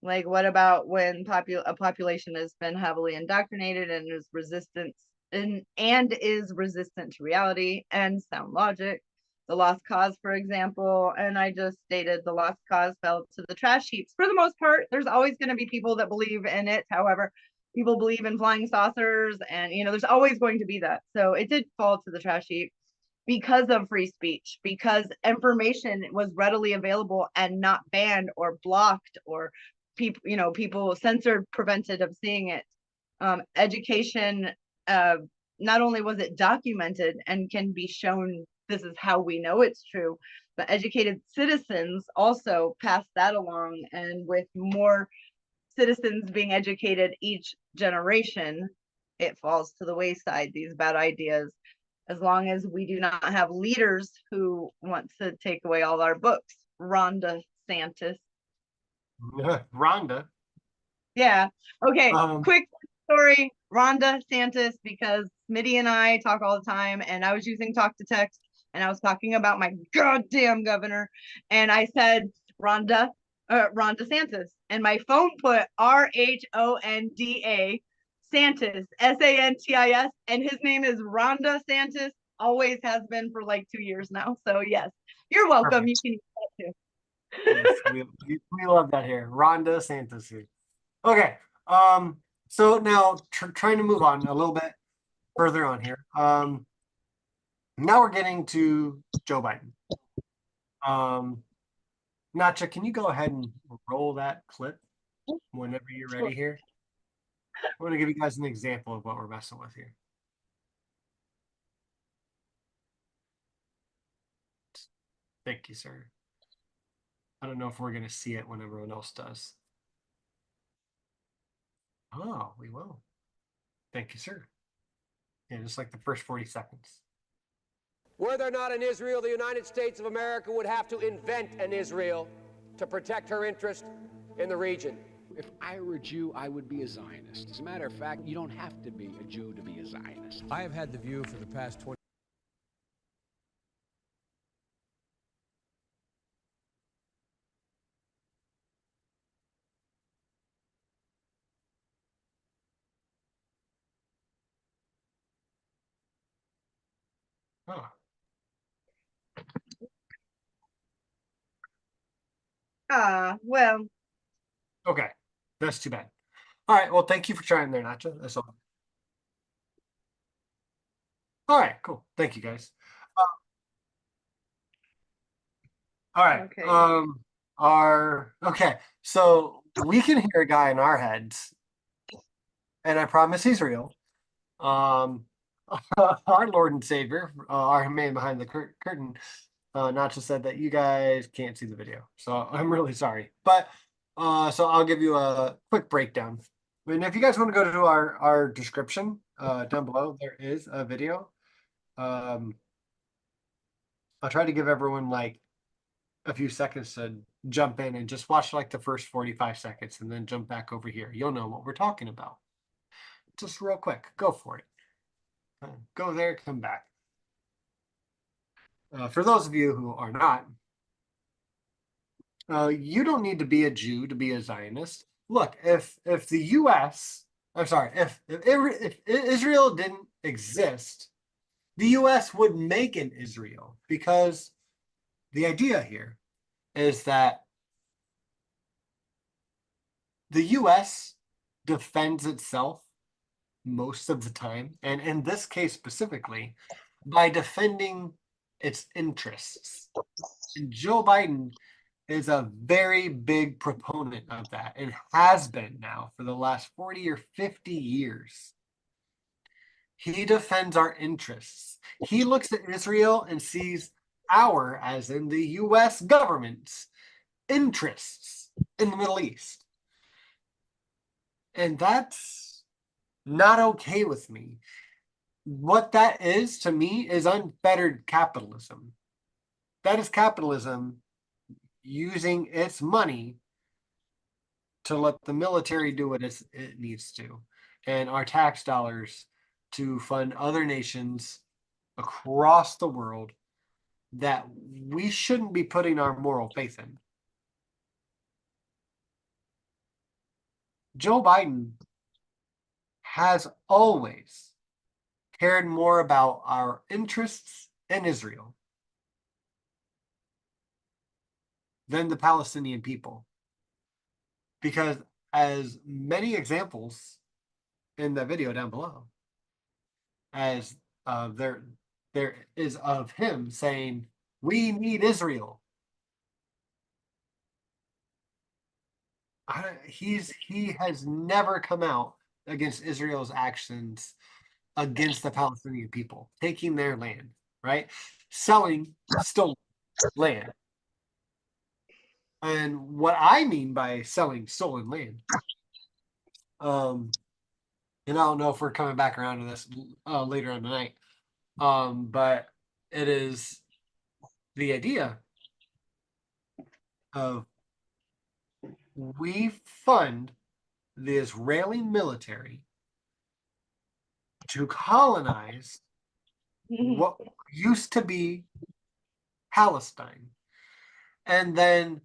Speaker 2: Like what about when a population has been heavily indoctrinated and is resistant to reality and sound logic? The lost cause, for example, and I just stated the lost cause fell to the trash heaps. For the most part, there's always going to be people that believe in it. However, people believe in flying saucers, and there's always going to be that. So it did fall to the trash heap because of free speech, because information was readily available and not banned or blocked or people censored, prevented of seeing it. Education, not only was it documented and can be shown, this is how we know it's true, but educated citizens also passed that along, and with more citizens being educated each generation, it falls to the wayside, these bad ideas, as long as we do not have leaders who want to take away all our books. Rhonda Santis.
Speaker 1: Rhonda.
Speaker 2: Yeah. Okay.
Speaker 1: Um,
Speaker 2: Quick story. Rhonda Santis, because Smitty and I talk all the time, and I was using talk to text, and I was talking about my goddamn governor, and I said Rhonda Santis, and my phone put RHONDA Santis, SANTIS, and his name is Rhonda Santis. Always has been for like 2 years now. So yes, you're welcome.
Speaker 1: perfect.
Speaker 2: You can use that too.
Speaker 1: Yes, we love that here. Rhonda Santos here. Okay. So now trying to move on a little bit further on here. Now we're getting to Joe Biden. Um, Nacha, can you go ahead and roll that clip whenever you're
Speaker 2: Sure.
Speaker 1: ready here? I want to give you guys an example of what we're messing with here. Thank you, sir. I don't know if we're going to see it when everyone else does. Oh, we will. Thank you, sir. Yeah, just like the first 40 seconds.
Speaker 3: Were there not an Israel, the United States of America would have to invent an Israel to protect her interest in the region.
Speaker 4: If I were a Jew, I would be a Zionist. As a matter of fact, you don't have to be a Jew to be a Zionist.
Speaker 5: I have had the view for the past 20.
Speaker 1: Oh,
Speaker 2: Well,
Speaker 1: okay. That's too bad. All right. Well, thank you for trying there, Nacha. That's all. All right, cool. Thank you, guys. All right.
Speaker 2: okay.
Speaker 1: Okay. So we can hear a guy in our heads, and I promise he's real. Um, our Lord and Savior, our man behind the curtain, Nacho said that you guys can't see the video. So I'm really sorry. But so I'll give you a quick breakdown. And if you guys want to go to our description down below, there is a video. I'll try to give everyone like a few seconds to jump in and just watch like the first 45 seconds and then jump back over here. You'll know what we're talking about. Just real quick, go for it. Go there, come back. For those of you who are not, you don't need to be a Jew to be a Zionist. Look, if the U.S. I'm sorry, if Israel didn't exist, the U.S. would make an Israel, because the idea here is that the U.S. defends itself most of the time, and in this case specifically, by defending its interests. And Joe Biden is a very big proponent of that and has been now for the last 40 or 50 years. He defends our interests. He looks at Israel and sees our, as in the US government's, interests in the Middle East. And that's not okay with me. What that is to me is unfettered capitalism. That is capitalism using its money to let the military do what it needs to, and our tax dollars to fund other nations across the world that we shouldn't be putting our moral faith in. Joe Biden has always cared more about our interests in Israel than the Palestinian people. Because as many examples in the video down below, as there is of him saying, we need Israel. He has never come out against Israel's actions against the Palestinian people, taking their land, right? Selling stolen land. And what I mean by selling stolen land, and I don't know if we're coming back around to this later on tonight, but it is the idea of we fund the Israeli military to colonize what used to be Palestine. And then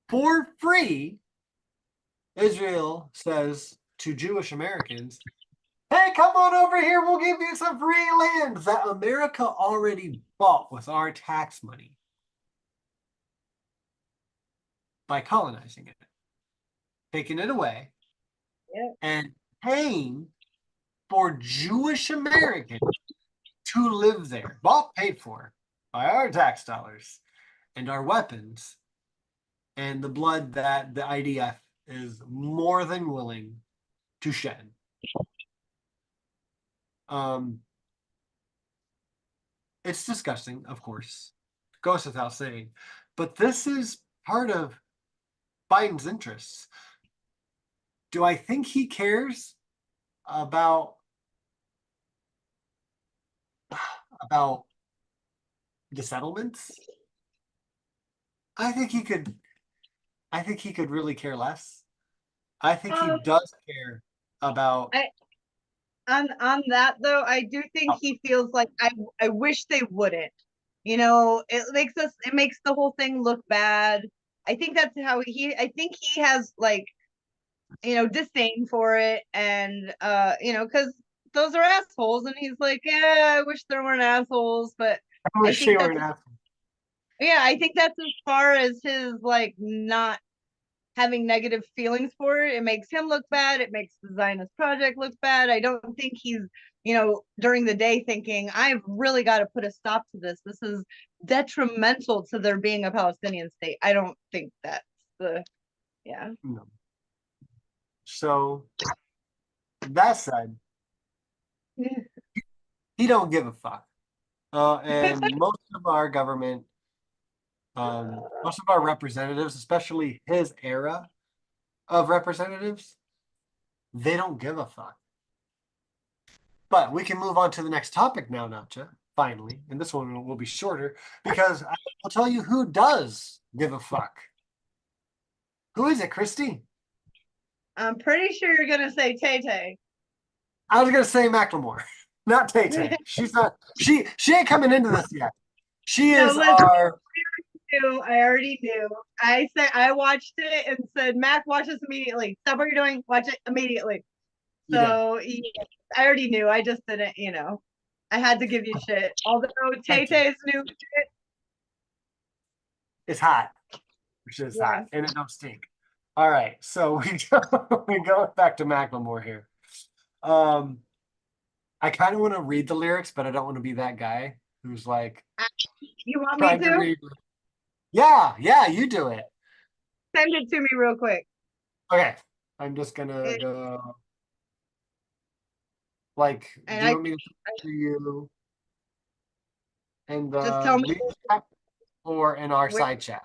Speaker 1: for free, Israel says to Jewish Americans, hey, come on over here, we'll give you some free land that America already bought with our tax money by colonizing it, taking it away, and paying for Jewish Americans to live there, bought, paid for by our tax dollars and our weapons and the blood that the IDF is more than willing to shed. It's disgusting, of course, goes without saying, but this is part of Biden's interests. Do I think he cares about the settlements? I think he could really care less. I think he does care about
Speaker 2: on that though, I do think he feels like I wish they wouldn't. You know, it makes the whole thing look bad. I think that's how I think he has like, you know, disdain for it, and you know, because those are assholes, and he's like, yeah, I wish there weren't assholes, but
Speaker 1: I wish they were an asshole.
Speaker 2: Yeah, I think that's as far as his like not having negative feelings for it. It makes him look bad. It makes the Zionist project look bad. I don't think he's, you know, during the day thinking, I've really got to put a stop to this. This is detrimental to there being a Palestinian state. I don't think that's yeah.
Speaker 1: No. So that said, he don't give a fuck. And most of our government, most of our representatives, especially his era of representatives, they don't give a fuck. But we can move on to the next topic now, Natcha, finally. And this one will be shorter because I will tell you who does give a fuck. Who is it, Christy?
Speaker 2: I'm pretty sure you're gonna say Tay Tay.
Speaker 1: I was gonna say Macklemore, not Tay Tay. She's not. She ain't coming into this yet. She
Speaker 2: No,
Speaker 1: is
Speaker 2: listen.
Speaker 1: our.
Speaker 2: I already knew. I said I watched it and said, Mac, watch this immediately. Stop what you're doing. Watch it immediately. So yeah, I already knew. I just didn't, I had to give you shit. Although Tay Tay's new shit.
Speaker 1: It's hot. Which is hot. And it don't stink. All right. So we go back to Macklemore here. I kind of want to read the lyrics, but I don't want to be that guy who's like
Speaker 2: you want
Speaker 1: trying
Speaker 2: me
Speaker 1: to read. Yeah, you do it.
Speaker 2: Send it to me real quick.
Speaker 1: Okay. I'm just gonna go like do you want me to to you in
Speaker 2: just tell
Speaker 1: the
Speaker 2: me
Speaker 1: chat or in our side chat?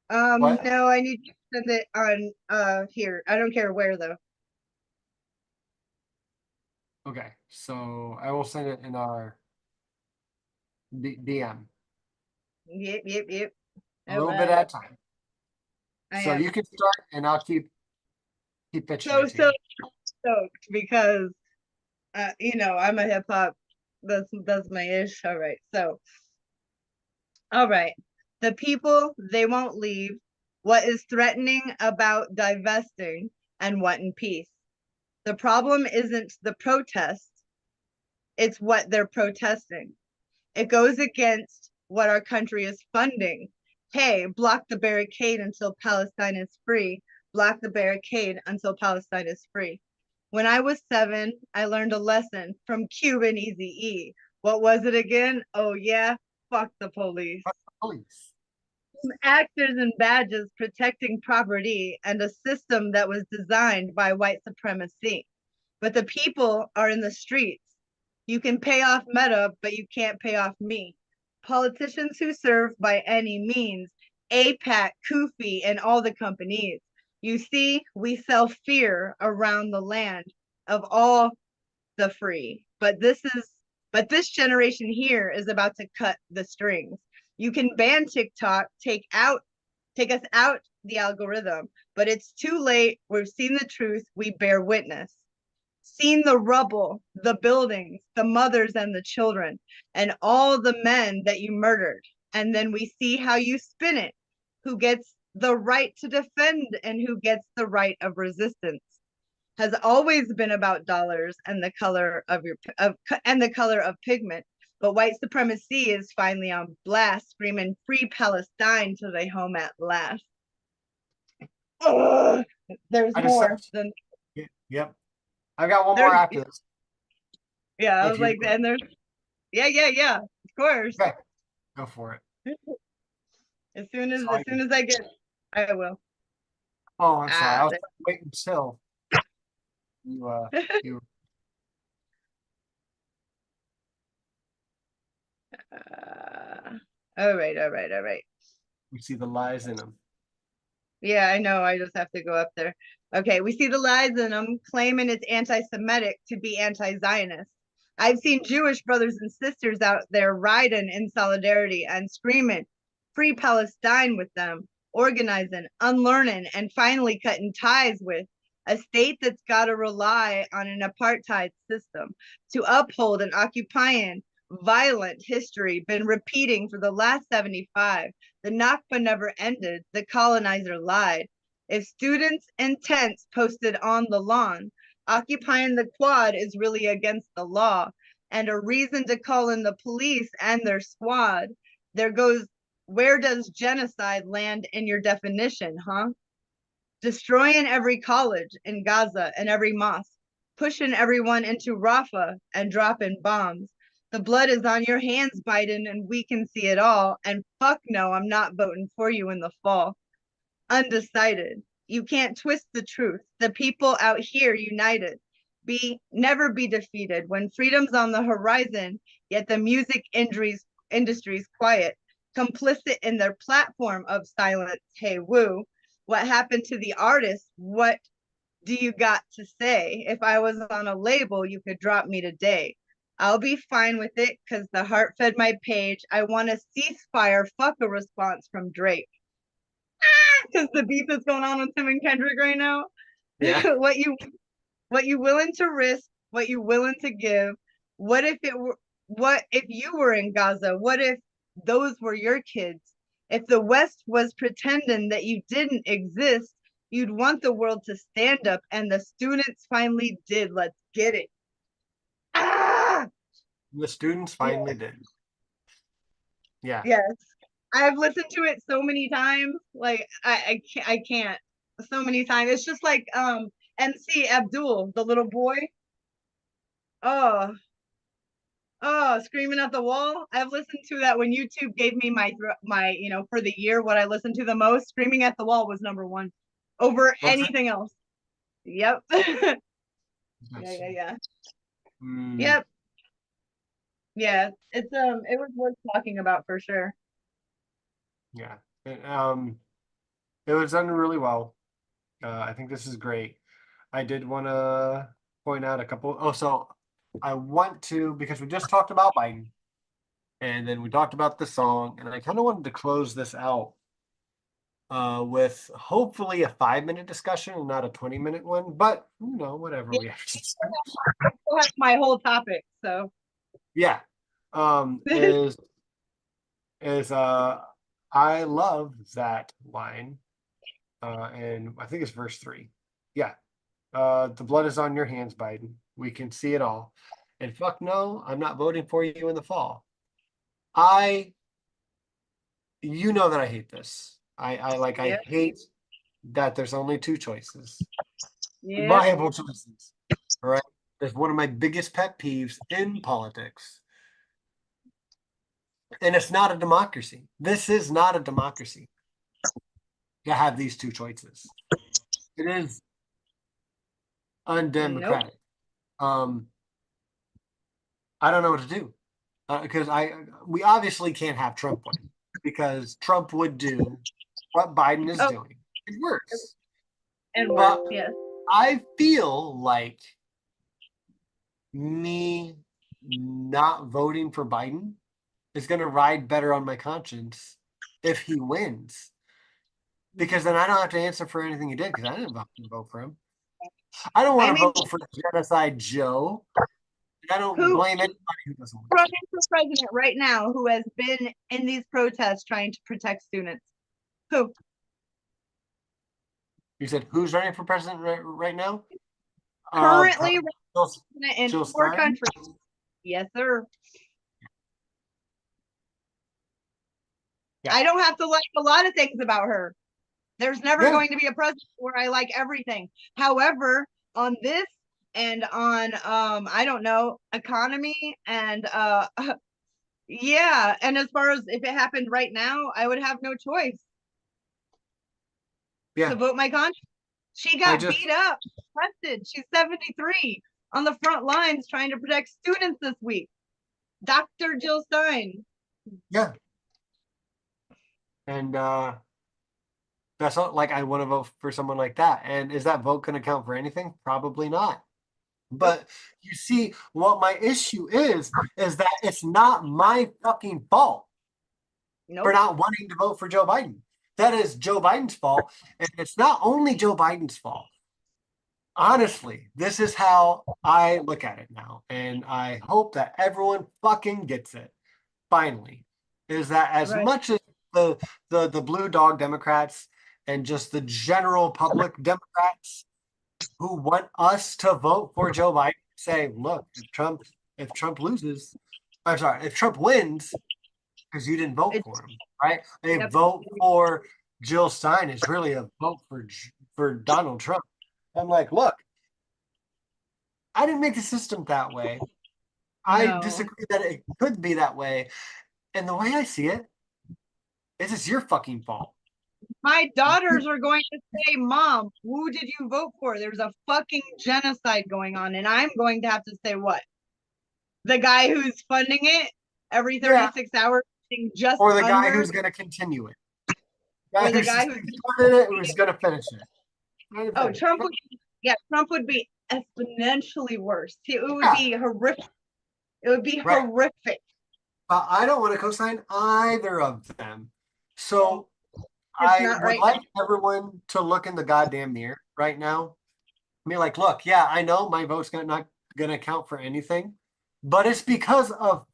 Speaker 1: What?
Speaker 2: No, I need you to send it on here. I don't care where though.
Speaker 1: Okay, so I will send it in our DM.
Speaker 2: Yep.
Speaker 1: A little bit at a time. So
Speaker 2: am
Speaker 1: you can start, and I'll keep pitching
Speaker 2: so
Speaker 1: it to you.
Speaker 2: stoked because I'm a hip hop. That's my ish. All right. The people, they won't leave. What is threatening about divesting and what in peace? The problem isn't the protest, it's what they're protesting. It goes against what our country is funding. Hey, block the barricade until Palestine is free. Block the barricade until Palestine is free. When I was 7, I learned a lesson from Cuban Eazy-E. What was it again? Oh yeah, fuck the police.
Speaker 1: Police.
Speaker 2: Actors and badges protecting property and a system that was designed by white supremacy. But the people are in the streets. You can pay off Meta, but you can't pay off me. Politicians who serve by any means, APAC, Kufi, and all the companies. You see, we sell fear around the land of all the free. But this generation here is about to cut the strings. You can ban TikTok, take us out the algorithm, but it's too late. We've seen the truth. We bear witness. Seen the rubble, the buildings, the mothers and the children, and all the men that you murdered. And then we see how you spin it. Who gets the right to defend and who gets the right of resistance has always been about dollars and the color of pigment. But white supremacy is finally on blast, screaming free Palestine till they home at last. Ugh, there's more than.
Speaker 1: Yep. I've got one more after this.
Speaker 2: Yeah, I was like, and there's. Yeah, of course.
Speaker 1: Okay, go for it.
Speaker 2: As soon as I get, I will.
Speaker 1: Oh, I'm sorry. I was waiting until you.
Speaker 2: All right.
Speaker 1: We see the lies in them.
Speaker 2: Yeah, I know. I just have to go up there. Okay, we see the lies in them, claiming it's anti-Semitic to be anti-Zionist. I've seen Jewish brothers and sisters out there riding in solidarity and screaming, free Palestine with them, organizing, unlearning, and finally cutting ties with a state that's got to rely on an apartheid system to uphold an occupying violent history been repeating for the last 75. The Nakba never ended. The colonizer lied. If students in tents posted on the lawn, occupying the quad is really against the law and a reason to call in the police and their squad. There goes, where does genocide land in your definition, huh? Destroying every college in Gaza and every mosque, pushing everyone into Rafah and dropping bombs. The blood is on your hands, Biden, and we can see it all. And fuck no, I'm not voting for you in the fall. Undecided. You can't twist the truth. The people out here united. never be defeated. When freedom's on the horizon, yet the music industry's quiet, complicit in their platform of silence. Hey, woo. What happened to the artist? What do you got to say? If I was on a label, you could drop me today. I'll be fine with it because the heart fed my page. I want a ceasefire, fuck a response from Drake. Because the beef that's going on with Tim and Kendrick right now.
Speaker 1: Yeah.
Speaker 2: what you willing to risk, what you willing to give. What if you were in Gaza? What if those were your kids? If the West was pretending that you didn't exist, you'd want the world to stand up, and the students finally did. Let's get it. Ah!
Speaker 1: The students finally did. Yeah.
Speaker 2: Yes. I've listened to it so many times. Like I can't. So many times. It's just like MC Abdul, the little boy. Oh, screaming at the wall. I've listened to that when YouTube gave me my for the year what I listened to the most. Screaming at the wall was number one over anything else. Yep. Yeah. Yep. Yeah, it was worth talking about for sure.
Speaker 1: Yeah. It was done really well. I think this is great. I did want to point out a couple. Oh, so I want to, because we just talked about Biden and then we talked about the song, and I kind of wanted to close this out with hopefully a 5-minute discussion and not a 20-minute one, but whatever we have to say.
Speaker 2: I still have my whole topic, so
Speaker 1: Yeah. Is I love that line. And I think it's verse 3. Yeah. The blood is on your hands, Biden. We can see it all. And fuck no, I'm not voting for you in the fall. You know that I hate this. I hate that there's only two choices.
Speaker 2: yeah.
Speaker 1: Viable choices. All right. That's one of my biggest pet peeves in politics. And it's not a democracy. This is not a democracy to have these two choices. It is undemocratic. Nope. I don't know what to do because we obviously can't have Trump win because Trump would do what Biden is doing. It works. But yes. I feel like me not voting for Biden is going to ride better on my conscience if he wins. Because then I don't have to answer for anything he did because I didn't vote for him. I don't want to vote for Genocide Joe. I don't blame anybody who doesn't want to.
Speaker 2: Running for president right now who has been in these protests trying to protect students. Who?
Speaker 1: You said who's running for president right now?
Speaker 2: Currently in 4 countries. Yes, sir. Yeah. I don't have to like a lot of things about her. There's never going to be a president where I like everything. However, on this and on I don't know, economy and yeah, and as far as if it happened right now, I would have no choice. To vote my conscience. She got beat up, arrested. She's 73 on the front lines trying to protect students this week. Dr. Jill Stein.
Speaker 1: Yeah. And that's not like I want to vote for someone like that. And is that vote going to count for anything? Probably not. But you see, what my issue is that it's not my fucking fault for not wanting to vote for Joe Biden. That is Joe Biden's fault. And it's not only Joe Biden's fault. Honestly, this is how I look at it now. And I hope that everyone fucking gets it. Finally. Is that as much as the blue dog Democrats and just the general public Democrats who want us to vote for Joe Biden say, look, if Trump loses, I'm sorry, if Trump wins, because you didn't vote for him, right? A vote for Jill Stein is really a vote for Donald Trump. I'm like, look, I didn't make the system that way. I disagree that it could be that way. And the way I see it is it's your fucking fault.
Speaker 2: My daughters are going to say, Mom, who did you vote for? There's a fucking genocide going on. And I'm going to have to say what? The guy who's funding it every 36 hours, just
Speaker 1: Or the guy
Speaker 2: under,
Speaker 1: who's going to continue it.
Speaker 2: or the guy who's
Speaker 1: started it, who's going to finish it.
Speaker 2: oh, Trump would be exponentially worse. It would be horrific. It would be horrific.
Speaker 1: But I don't want to co-sign either of them. So I would like everyone to look in the goddamn mirror right now. I mean, like, look, yeah, I know my vote's not gonna count for anything, but it's because of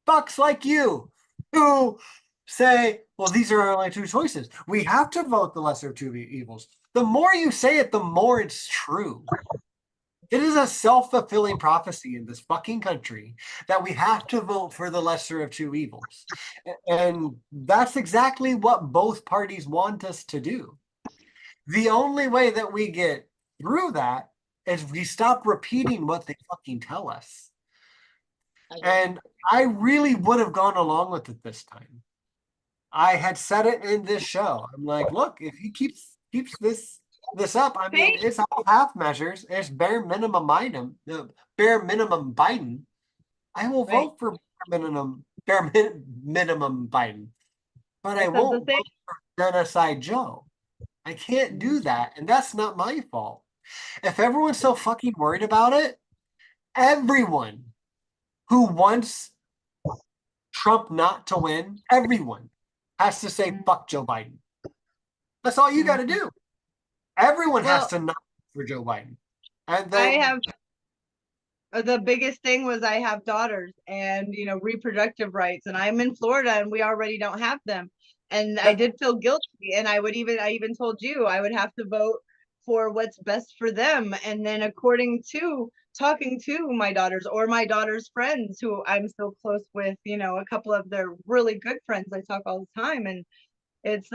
Speaker 1: fucks like you who say, well, these are our only two choices. We have to vote the lesser of two evils. The more you say it, the more it's true. It is a self-fulfilling prophecy in this fucking country that we have to vote for the lesser of two evils. And that's exactly what both parties want us to do. The only way that we get through that is we stop repeating what they fucking tell us. And I really would have gone along with it this time. I had said it in this show. I'm like, look, if he keeps this up, I mean, it's all half measures. It's bare minimum Biden. I will vote for bare minimum Biden, but I won't vote for Genocide Joe. I can't do that, and that's not my fault. If everyone's so fucking worried about it, everyone who wants Trump not to win, everyone has to say fuck Joe Biden. That's all you got to do. Everyone has to not for Joe Biden. And then
Speaker 2: the biggest thing was I have daughters and reproductive rights, and I'm in Florida and we already don't have them. And I did feel guilty, and I even told you I would have to vote for what's best for them. And then according to talking to my daughters or my daughter's friends who I'm so close with, a couple of their really good friends I talk all the time, and it's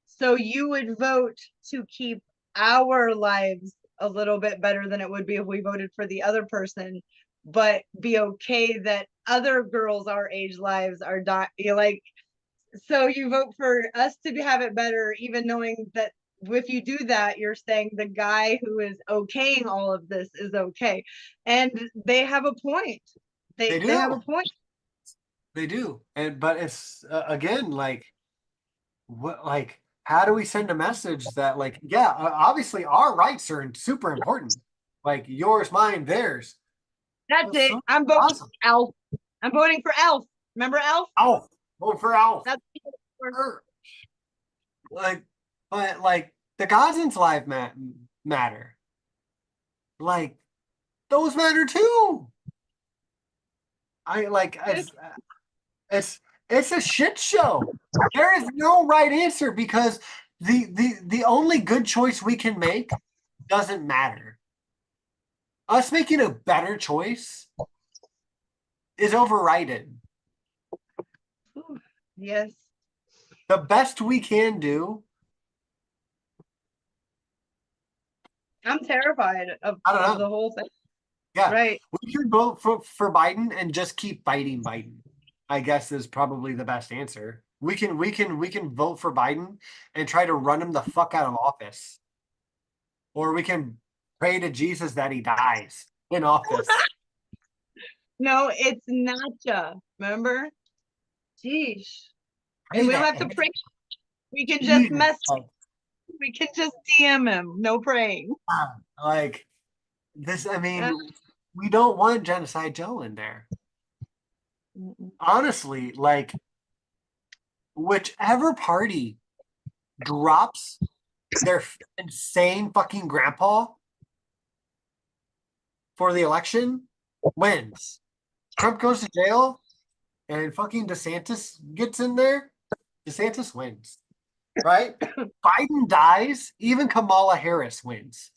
Speaker 2: so you would vote to keep our lives a little bit better than it would be if we voted for the other person, but be okay that other girls our age lives are dying. So you vote for us to have it better, even knowing that if you do that, you're saying the guy who is okaying all of this is okay. And they have a point. They have a point.
Speaker 1: They do. But it's again, how do we send a message that obviously our rights are super important, like yours, mine, theirs.
Speaker 2: That's it. I'm voting for Elf. I'm voting for Elf. Remember Elf?
Speaker 1: Elf. Vote for Elf.
Speaker 2: That's
Speaker 1: but the Gazans' lives matter. Like those matter too. It's a shit show. There is no right answer because the only good choice we can make doesn't matter. Us making a better choice is overridden.
Speaker 2: Yes.
Speaker 1: The best we can do.
Speaker 2: I'm terrified of the whole thing.
Speaker 1: Yeah.
Speaker 2: Right.
Speaker 1: We can vote for Biden and just keep fighting Biden, I guess is probably the best answer. We can vote for Biden and try to run him the fuck out of office. Or we can pray to Jesus that he dies in office.
Speaker 2: No, it's Nacha. Remember? Jeez. And we don't have to pray. We can just we can just DM him. No praying.
Speaker 1: Like this, I mean, we don't want Genocide Joe in there. Honestly, whichever party drops their insane fucking grandpa for the election wins. Trump goes to jail and fucking DeSantis gets in there. DeSantis wins, right? Biden dies, even Kamala Harris wins.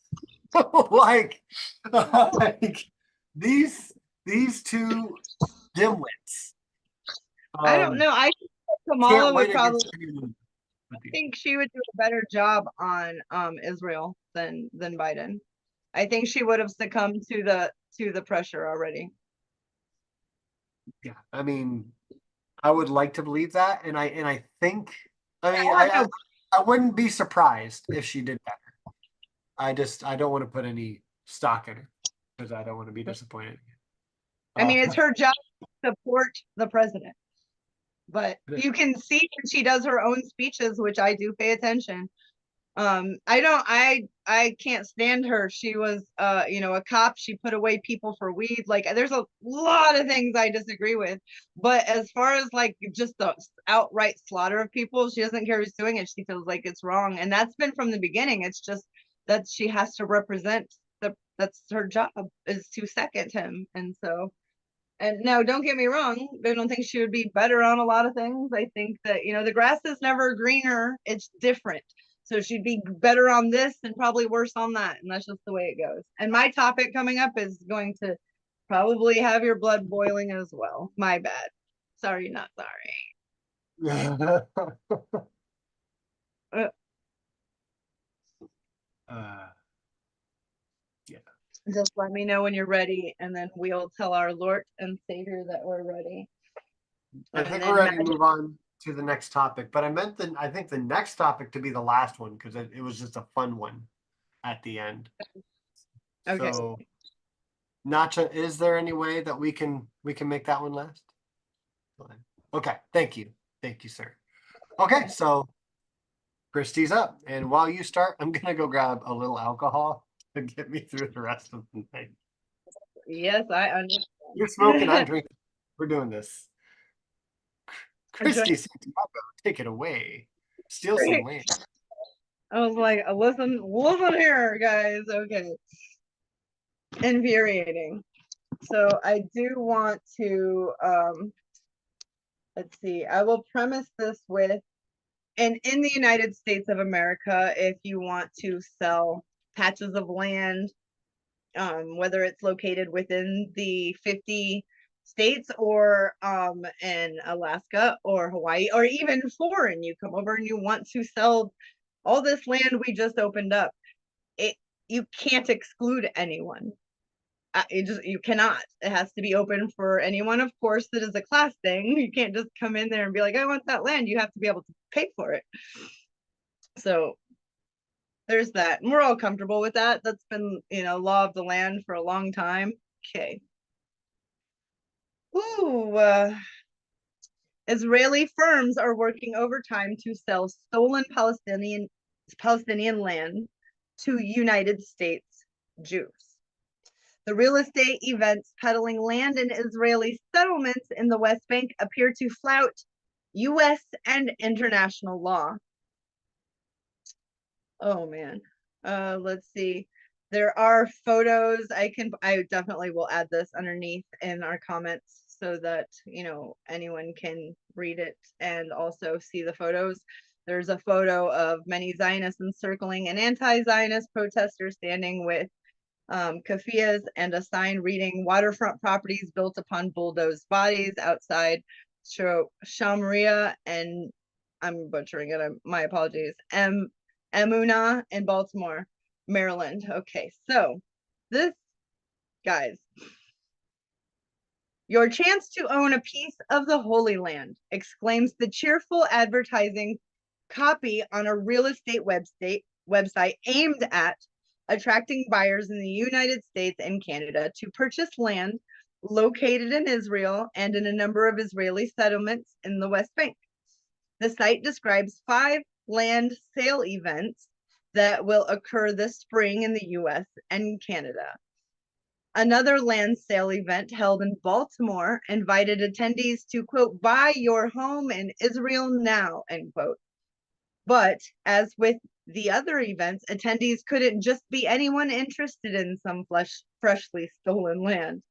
Speaker 1: These two dimwits.
Speaker 2: I don't know. I think Kamala would probably. I think she would do a better job on Israel than Biden. I think she would have succumbed to the pressure already.
Speaker 1: Yeah, I mean, I would like to believe that, and I think I mean, I wouldn't be surprised if she did better. I don't want to put any stock in her because I don't want to be disappointed.
Speaker 2: I mean, it's her job to support the president. But you can see when she does her own speeches, which I do pay attention. I can't stand her. She was a cop. She put away people for weed. Like, there's a lot of things I disagree with. But as far as like just the outright slaughter of people, she doesn't care who's doing it. She feels like it's wrong. And that's been from the beginning. It's just that she has to represent that's her job, is to second him. And no, don't get me wrong. I don't think she would be better on a lot of things. I think that, the grass is never greener. It's different. So she'd be better on this and probably worse on that. And that's just the way it goes. And my topic coming up is going to probably have your blood boiling as well. My bad. Sorry, not sorry.
Speaker 1: Yeah.
Speaker 2: Just let me know when you're ready, and then we'll tell our Lord and Savior that we're ready.
Speaker 1: I think we're ready to move on to the next topic, but I think the next topic to be the last one because it was just a fun one at the end.
Speaker 2: Okay.
Speaker 1: So, Nacha, is there any way that we can make that one last? Okay, thank you, sir. Okay, so Christy's up, and while you start, I'm gonna go grab a little alcohol to get me through the rest of the night.
Speaker 2: Yes, I understand.
Speaker 1: You're smoking, I'm drinking. We're doing this. Christy, Santiago, take it away. Steal some land.
Speaker 2: I was like, listen here, guys. Okay. Infuriating. So I do want to, let's see, I will premise this with, and in the United States of America, if you want to sell patches of land, whether it's located within the 50 states or in Alaska or Hawaii, or even foreign, you come over and you want to sell all this land we just opened up, you can't exclude anyone. You cannot. It has to be open for anyone, of course. That is a class thing. You can't just come in there and be like, I want that land. You have to be able to pay for it. So there's that, and we're all comfortable with that. That's been, law of the land for a long time. Okay. Ooh, Israeli firms are working overtime to sell stolen Palestinian land to United States Jews. The real estate events peddling land in Israeli settlements in the West Bank appear to flout U.S. and international law. Oh man. Let's see. There are photos. I definitely will add this underneath in our comments so that, anyone can read it and also see the photos. There's a photo of many Zionists encircling an anti-Zionist protester standing with keffiyehs and a sign reading waterfront properties built upon bulldozed bodies outside Shamria, and I'm butchering it. My apologies. Emunah in Baltimore, Maryland. Okay, so this, guys, your chance to own a piece of the Holy Land, exclaims the cheerful advertising copy on a real estate website aimed at attracting buyers in the United States and Canada to purchase land located in Israel and in a number of Israeli settlements in the West Bank. The site describes 5 land sale events that will occur this spring in the US and Canada. Another land sale event held in Baltimore invited attendees to, quote, buy your home in Israel now, end quote. But as with the other events, attendees couldn't just be anyone interested in some freshly stolen land.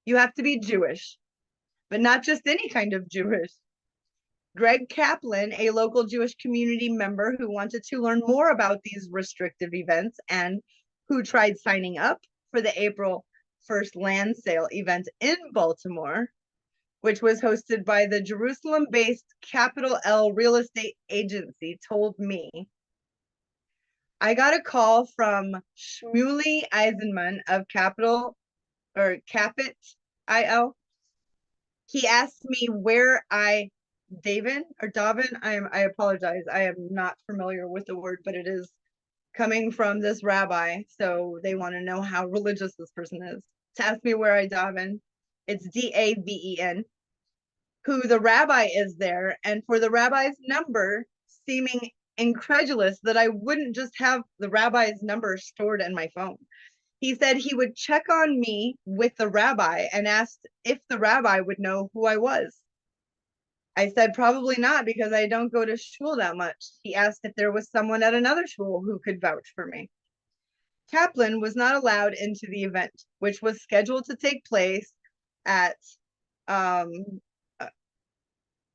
Speaker 2: You have to be Jewish, but not just any kind of Jewish. Greg Kaplan, a local Jewish community member who wanted to learn more about these restrictive events and who tried signing up for the April 1st land sale event in Baltimore, which was hosted by the Jerusalem-based Capital L Real Estate Agency, told me, I got a call from Shmuley Eisenman of Capit IL. He asked me where I Davin or Davin. I apologize. I am not familiar with the word, but it is coming from this rabbi. So they want to know how religious this person is. To ask me where I Davin, it's Daven, who the rabbi is there, and for the rabbi's number, seeming incredulous that I wouldn't just have the rabbi's number stored in my phone. He said he would check on me with the rabbi and asked if the rabbi would know who I was. I said, probably not, because I don't go to shul that much. He asked if there was someone at another shul who could vouch for me. Kaplan was not allowed into the event, which was scheduled to take place at a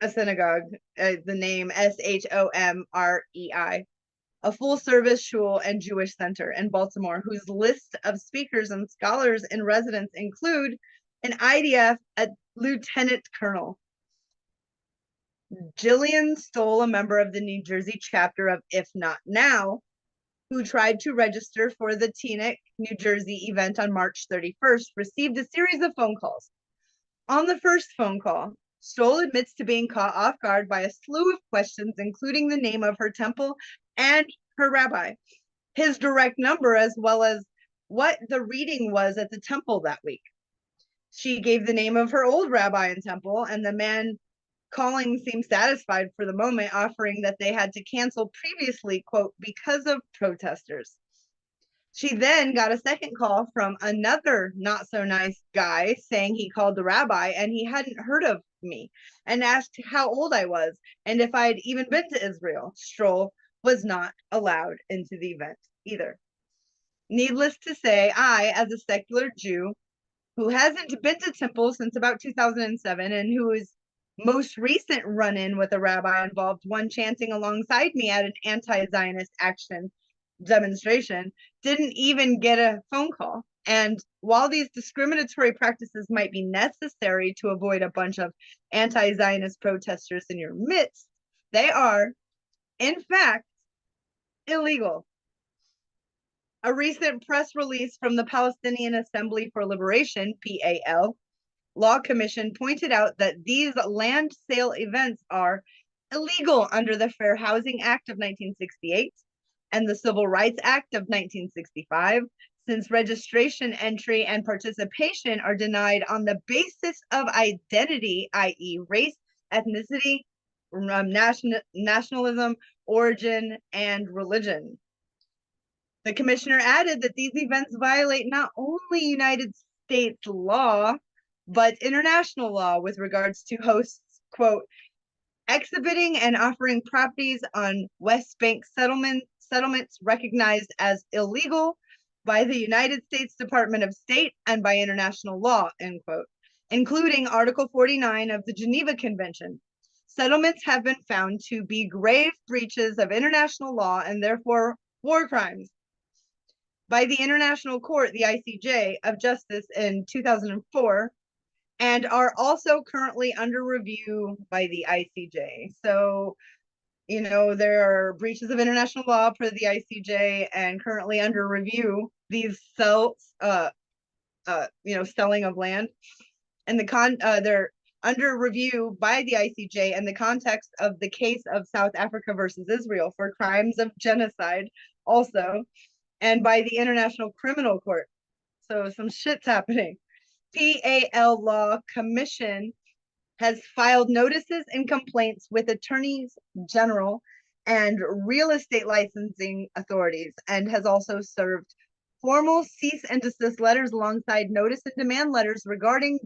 Speaker 2: synagogue, the name Shomrei, a full-service shul and Jewish center in Baltimore, whose list of speakers and scholars in residence include an IDF lieutenant colonel. Jillian Stoll, a member of the New Jersey chapter of If Not Now, who tried to register for the Teaneck, New Jersey event on March 31st, received a series of phone calls. On the first phone call, Stoll admits to being caught off guard by a slew of questions, including the name of her temple and her rabbi, his direct number, as well as what the reading was at the temple that week. She gave the name of her old rabbi and temple, and the man calling seemed satisfied for the moment, offering that they had to cancel previously, quote, because of protesters. She then got a second call from another not so nice guy saying he called the rabbi and he hadn't heard of me and asked how old I was and if I had even been to Israel. Stroll was not allowed into the event either. Needless to say, I, as a secular Jew who hasn't been to temple since about 2007 and whose most recent run-in with a rabbi involved one chanting alongside me at an anti-Zionist action demonstration, didn't even get a phone call. And while these discriminatory practices might be necessary to avoid a bunch of anti-Zionist protesters in your midst, they are, in fact, illegal. A recent press release from the Palestinian Assembly for Liberation, PAL, Law Commission pointed out that these land sale events are illegal under the Fair Housing Act of 1968 and the Civil Rights Act of 1965, since registration, entry, and participation are denied on the basis of identity, i.e. race, ethnicity, nationalism, origin, and religion. The commissioner added that these events violate not only United States law, but international law with regards to hosts, quote, exhibiting and offering properties on West Bank settlements recognized as illegal by the United States Department of State and by international law, end quote, including Article 49 of the Geneva Convention. Settlements have been found to be grave breaches of international law and therefore war crimes by the International Court, the ICJ, of Justice in 2004, and are also currently under review by the ICJ. So, you know, there are breaches of international law per the ICJ and currently under review, these selling of land. And they're under review by the ICJ in the context of the case of South Africa versus Israel for crimes of genocide also, and by the International Criminal Court. So some shit's happening. PAL Law Commission has filed notices and complaints with attorneys general and real estate licensing authorities, and has also served formal cease and desist letters alongside notice and demand letters regarding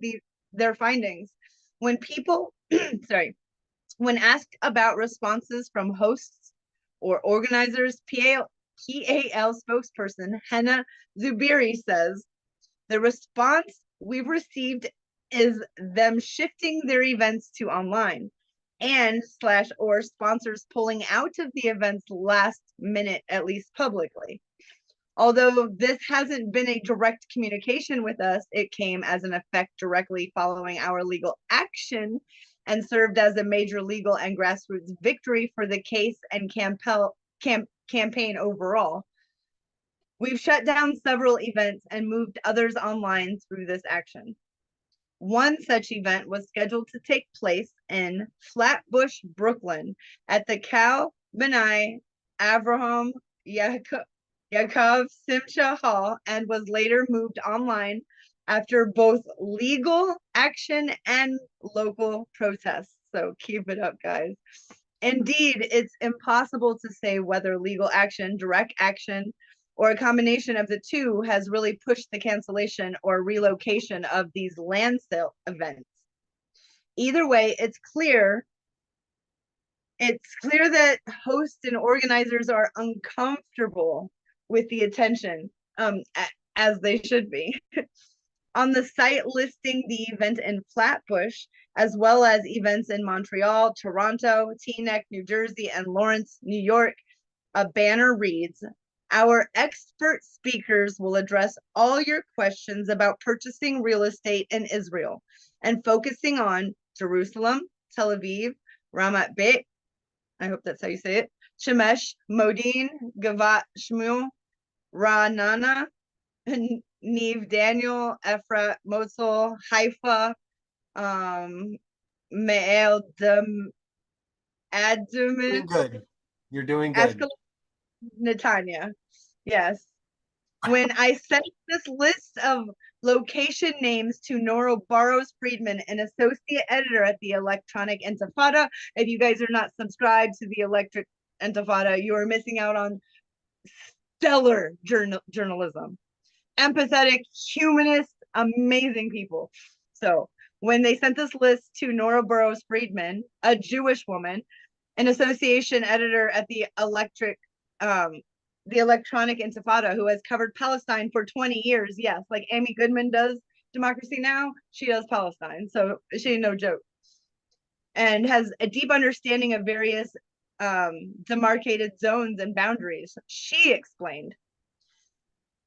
Speaker 2: their findings. When people, when asked about responses from hosts or organizers, PAL spokesperson Henna Zubiri says, the response we've received is them shifting their events to online and / or sponsors pulling out of the events last minute, at least publicly. Although this hasn't been a direct communication with us, it came as an effect directly following our legal action and served as a major legal and grassroots victory for the case and campaign overall. We've shut down several events and moved others online through this action. One such event was scheduled to take place in Flatbush, Brooklyn, at the Cal B'nai Avraham Yaakov Simcha Hall, and was later moved online after both legal action and local protests. So keep it up, guys. Indeed, it's impossible to say whether legal action, direct action, or a combination of the two has really pushed the cancellation or relocation of these land sale events. Either way, it's clear that hosts and organizers are uncomfortable with the attention, as they should be. On the site listing the event in Flatbush, as well as events in Montreal, Toronto, Teaneck, New Jersey, and Lawrence, New York, a banner reads, "Our expert speakers will address all your questions about purchasing real estate in Israel and focusing on Jerusalem, Tel Aviv, Ramat Beit, I hope that's how you say it, Shemesh, Modin, Gavat Shmuel, Ra'anana, Neve Daniel, Efrat, Mosul, Haifa, Me'el,
Speaker 1: Doing
Speaker 2: Adumin,
Speaker 1: good. You're doing good.
Speaker 2: Ashkelon, Netanya." Yes. When I sent this list of location names to Noro Barrows Friedman, an associate editor at the Electronic Intifada, if you guys are not subscribed to the Electric Intifada, you are missing out on stellar journalism. Empathetic, humanist, amazing people. So when they sent this list to Nora Burroughs Friedman, a Jewish woman, an association editor at the Electronic Intifada, who has covered Palestine for 20 years. Yes, like Amy Goodman does Democracy Now, she does Palestine. So she ain't no joke. And has a deep understanding of various demarcated zones and boundaries. She explained,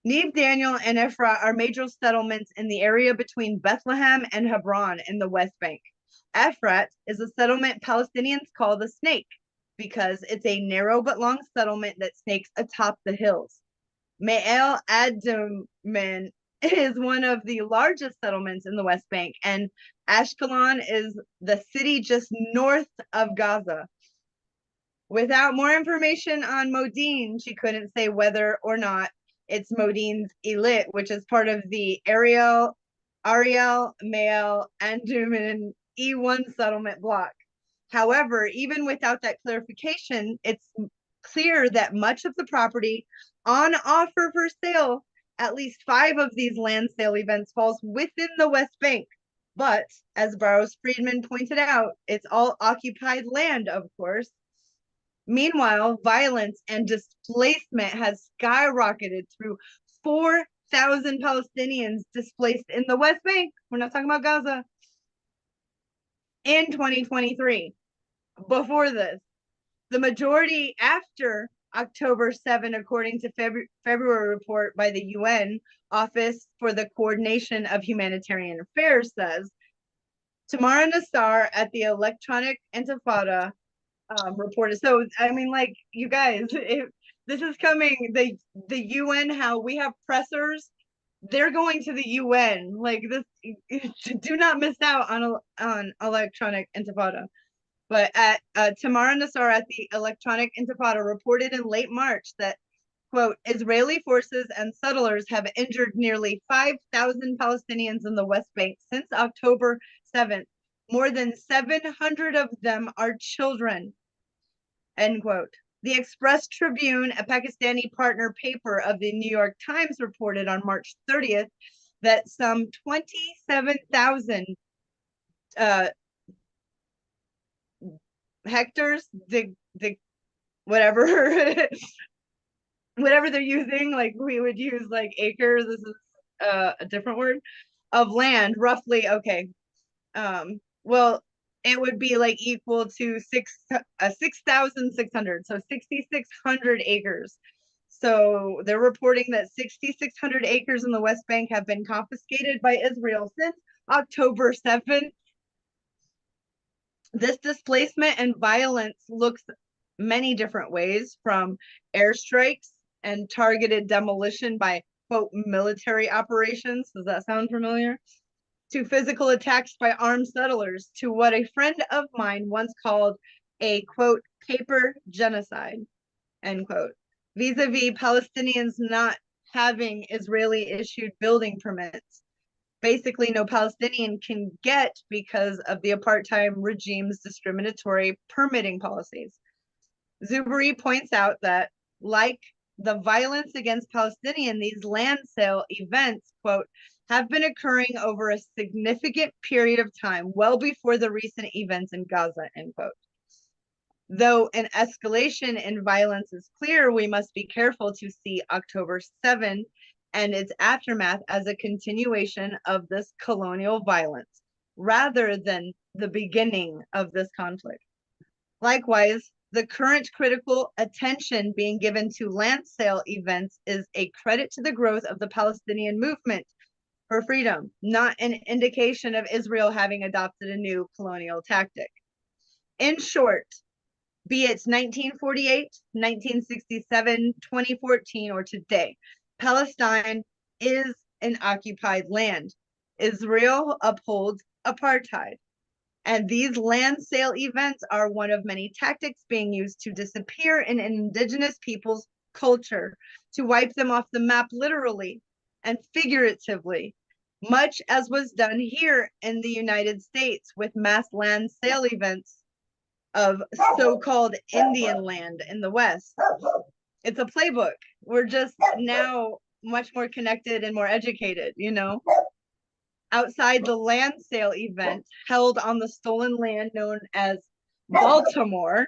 Speaker 2: Neve Daniel and Ephra are major settlements in the area between Bethlehem and Hebron in the West Bank. Ephrat is a settlement Palestinians call the Snake because it's a narrow but long settlement that snakes atop the hills. Me'el Adumin is one of the largest settlements in the West Bank, and Ashkelon is the city just north of Gaza. Without more information on Modin, she couldn't say whether or not it's Modin's elite, which is part of the Ariel, Me'el, Andumin E1 settlement block. However, even without that clarification, it's clear that much of the property on offer for sale, at least 5 of these land sale events, falls within the West Bank. But as Burroughs Friedman pointed out, it's all occupied land, of course. Meanwhile, violence and displacement has skyrocketed through 4,000 Palestinians displaced in the West Bank. We're not talking about Gaza. In 2023, before this, the majority after October 7, according to February report by the UN Office for the Coordination of Humanitarian Affairs, says, Tamara Nassar at the Electronic Intifada reported. So I mean, like, you guys, if this is coming, the UN, how we have pressers, they're going to the UN. Like, this, do not miss out on Electronic Intifada. But at Tamara Nassar at the Electronic Intifada reported in late March that, quote, Israeli forces and settlers have injured nearly 5,000 Palestinians in the West Bank since October 7th. More than 700 of them are children, end quote. The Express Tribune, a Pakistani partner paper of the New York Times, reported on March 30th that some 27,000 hectares, whatever they're using, like we would use like acres, this is a different word, of land, roughly, okay. Well, it would be like equal to 6,600, so 6,600 acres. So they're reporting that 6,600 acres in the West Bank have been confiscated by Israel since October 7th. This displacement and violence looks many different ways, from airstrikes and targeted demolition by, quote, military operations. Does that sound familiar? to physical attacks by armed settlers, to what a friend of mine once called a, quote, paper genocide, end quote, vis-a-vis Palestinians not having Israeli issued building permits. Basically, no Palestinian can get because of the apartheid regime's discriminatory permitting policies. Zuberi points out that, like the violence against Palestinians, these land sale events, quote, have been occurring over a significant period of time, well before the recent events in Gaza, end quote. Though an escalation in violence is clear, we must be careful to see October 7 and its aftermath as a continuation of this colonial violence, rather than the beginning of this conflict. Likewise, the current critical attention being given to land sale events is a credit to the growth of the Palestinian movement for freedom, not an indication of Israel having adopted a new colonial tactic. In short, be it 1948, 1967, 2014, or today, Palestine is an occupied land. Israel upholds apartheid. And these land sale events are one of many tactics being used to disappear an indigenous people's culture, to wipe them off the map literally and figuratively, much as was done here in the United States with mass land sale events of so-called Indian land in the West. It's a playbook. We're just now much more connected and more educated, you know? Outside the land sale event held on the stolen land known as Baltimore,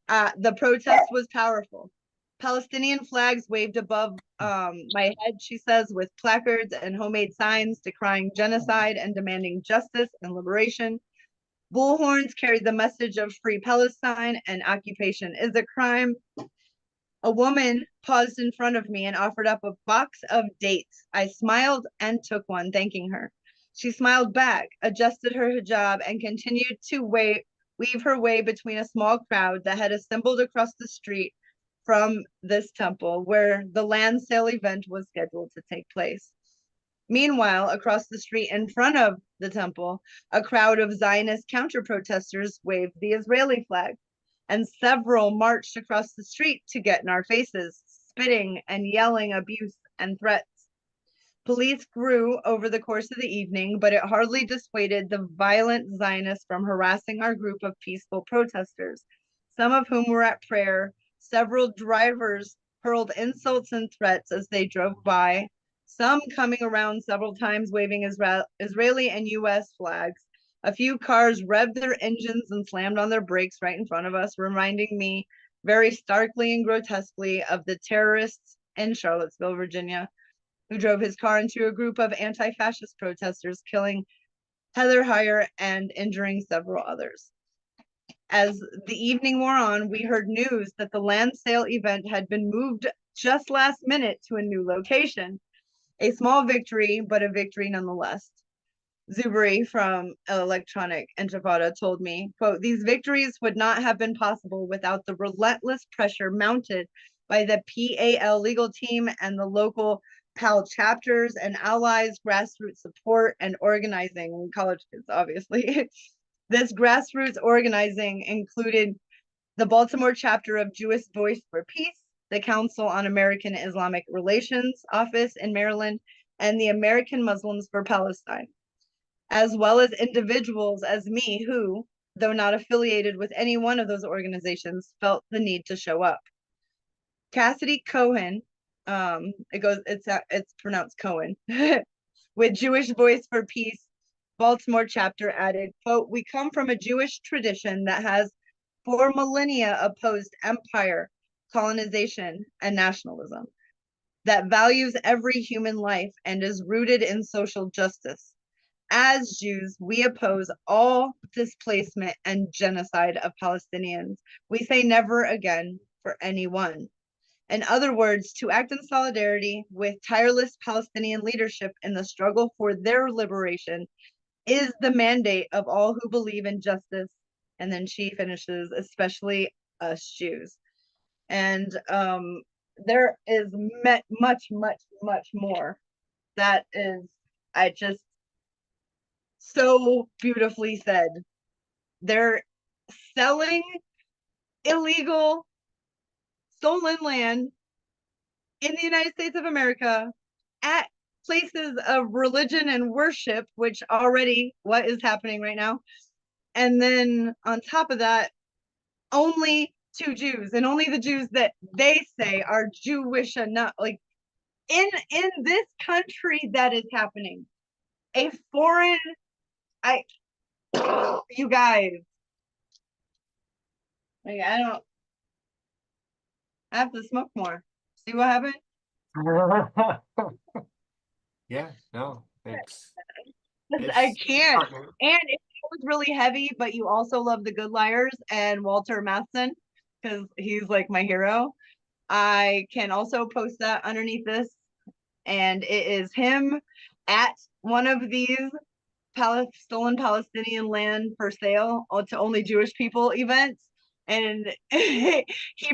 Speaker 2: the protest was powerful. Palestinian flags waved above my head, she says, with placards and homemade signs decrying genocide and demanding justice and liberation. Bullhorns carried the message of free Palestine and occupation is a crime. A woman paused in front of me and offered up a box of dates. I smiled and took one, thanking her. She smiled back, adjusted her hijab, and continued to weave her way between a small crowd that had assembled across the street from this temple where the land sale event was scheduled to take place. Meanwhile, across the street in front of the temple, a crowd of Zionist counter-protesters waved the Israeli flag, and several marched across the street to get in our faces, spitting and yelling abuse and threats. Police grew over the course of the evening, but it hardly dissuaded the violent Zionists from harassing our group of peaceful protesters, some of whom were at prayer. Several drivers hurled insults and threats as they drove by, some coming around several times waving Israeli and U.S. flags. A few cars revved their engines and slammed on their brakes right in front of us, reminding me very starkly and grotesquely of the terrorists in Charlottesville, Virginia, who drove his car into a group of anti-fascist protesters, killing Heather Heyer and injuring several others. As the evening wore on, we heard news that the land sale event had been moved just last minute to a new location. A small victory, but a victory nonetheless. Zuberi from Electronic Intifada told me, quote, these victories would not have been possible without the relentless pressure mounted by the PAL legal team and the local PAL chapters and allies, grassroots support and organizing, college kids, obviously. This grassroots organizing included the Baltimore chapter of Jewish Voice for Peace, the Council on American Islamic Relations office in Maryland, and the American Muslims for Palestine, as well as individuals as me who, though not affiliated with any one of those organizations, felt the need to show up. Cassidy Cohen, it's pronounced Cohen, with Jewish Voice for Peace, Baltimore chapter added, quote, we come from a Jewish tradition that has for millennia opposed empire, colonization, and nationalism, that values every human life and is rooted in social justice. As Jews, we oppose all displacement and genocide of Palestinians. We say never again for anyone. In other words, to act in solidarity with tireless Palestinian leadership in the struggle for their liberation is the mandate of all who believe in justice. And then she finishes, especially us Jews. And there is much more that is, So beautifully said. They're selling illegal stolen land in the United States of America at places of religion and worship, which already what is happening right now. And then on top of that, only to Jews, and only the Jews that they say are Jewish enough. Like in this country that is happening. A foreign, you guys, like I have to smoke more. See what happened?
Speaker 1: Yeah, no, thanks.
Speaker 2: I can't. And it was really heavy, but you also love The Good Liars and Walter Matheson because he's like my hero. I can also post that underneath this, and it is him at one of these stolen Palestinian land for sale to only Jewish people events. And he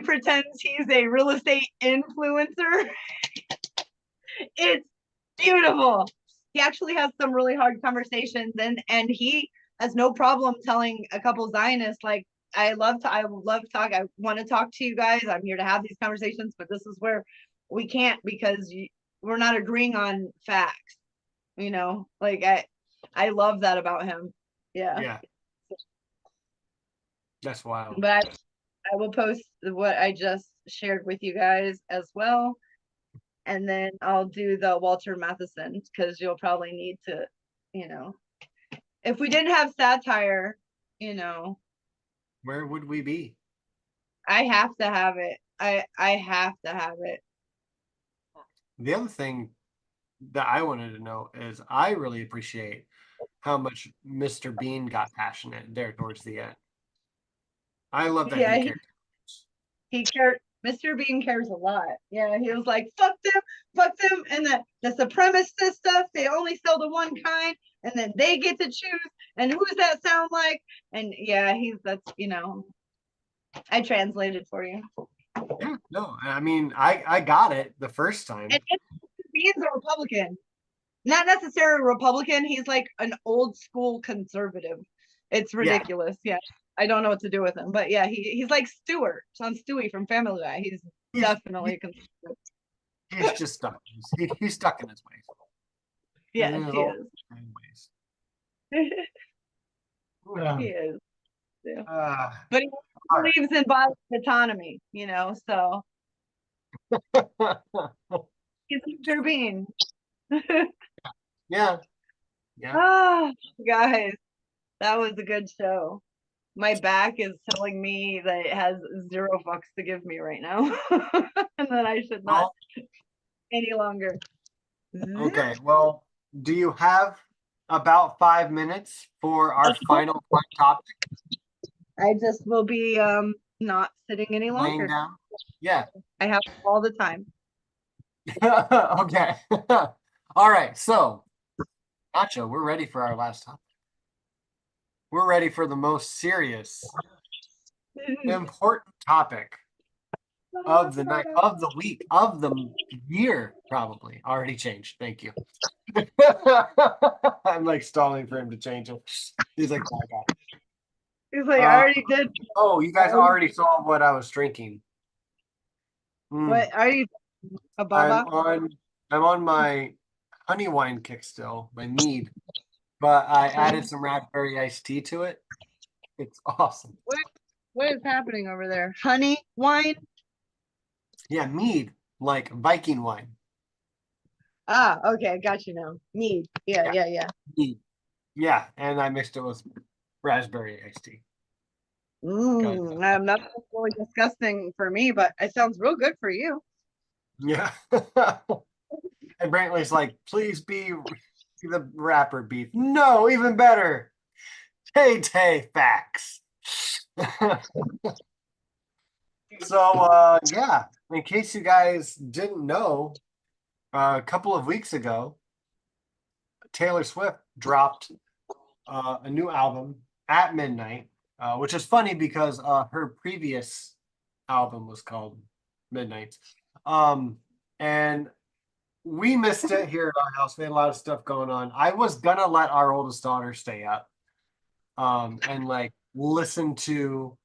Speaker 2: pretends he's a real estate influencer. It's beautiful. He actually has some really hard conversations, and he has no problem telling a couple Zionists like, I love talk. I want to talk to you guys. I'm here to have these conversations, but this is where we can't because we're not agreeing on facts. You know, like I love that about him. Yeah.
Speaker 1: Yeah. That's wild.
Speaker 2: But I will post what I just shared with you guys as well. And then I'll do the Walter Matheson because you'll probably need to, you know, if we didn't have satire, you know,
Speaker 1: Where would we be?
Speaker 2: I have to have it. I have to have it.
Speaker 1: The other thing that I wanted to know is I really appreciate how much Mr. Bean got passionate there towards the end. I love that
Speaker 2: Yeah,
Speaker 1: he cared.
Speaker 2: he cared. Mr. Bean cares a lot. Yeah, he was like, fuck them, and the supremacist stuff, they only sell the one kind, and then they get to choose, and who's that sound like? And yeah, that's, you know, I translated for you.
Speaker 1: Yeah, no, I mean, I got it the first time.
Speaker 2: And Bean's a Republican. Not necessarily a Republican, he's like an old school conservative. It's ridiculous. Yeah. I don't know what to do with him, but yeah, he's like Stewart on Stewie from Family Guy. He's definitely conservative.
Speaker 1: He's just stuck. He's stuck in his ways.
Speaker 2: Yes, he is. He is. Yeah. But he believes in body autonomy, you know, so he's Mr. Bean.
Speaker 1: Yeah.
Speaker 2: Ah, guys, that was a good show. My back is telling me that it has 0 fucks to give me right now. And that I should not any longer.
Speaker 1: Okay, well, do you have about 5 minutes for our final topic?
Speaker 2: I just will be not sitting any
Speaker 1: Laying
Speaker 2: longer.
Speaker 1: down? Yeah.
Speaker 2: I have all the time.
Speaker 1: Okay. All right, so Nacho, we're ready for our last topic. We're ready for the most serious, important topic of the night, of the week, of the year, probably. Already changed. Thank you. I'm like stalling for him to change it. He's like, oh, God.
Speaker 2: He's like, I already did.
Speaker 1: Oh, you guys already saw what I was drinking.
Speaker 2: What are you? A baba?
Speaker 1: I'm on my honey wine kick still, my mead, but I added some raspberry iced tea to it. It's awesome.
Speaker 2: What is happening over there? Honey wine?
Speaker 1: Yeah, mead, like Viking wine.
Speaker 2: Ah, okay, got you now. Mead. Yeah.
Speaker 1: Mead. Yeah, and I mixed it with raspberry iced tea.
Speaker 2: Not really disgusting for me, but it sounds real good for you.
Speaker 1: Yeah. And Brantley's like, please be the rapper beef. No, even better. Tay facts. So, yeah, in case you guys didn't know, a couple of weeks ago, Taylor Swift dropped a new album at midnight, which is funny because her previous album was called Midnight. And we missed it here at our house. We had a lot of stuff going on. I was gonna let our oldest daughter stay up, and like listen to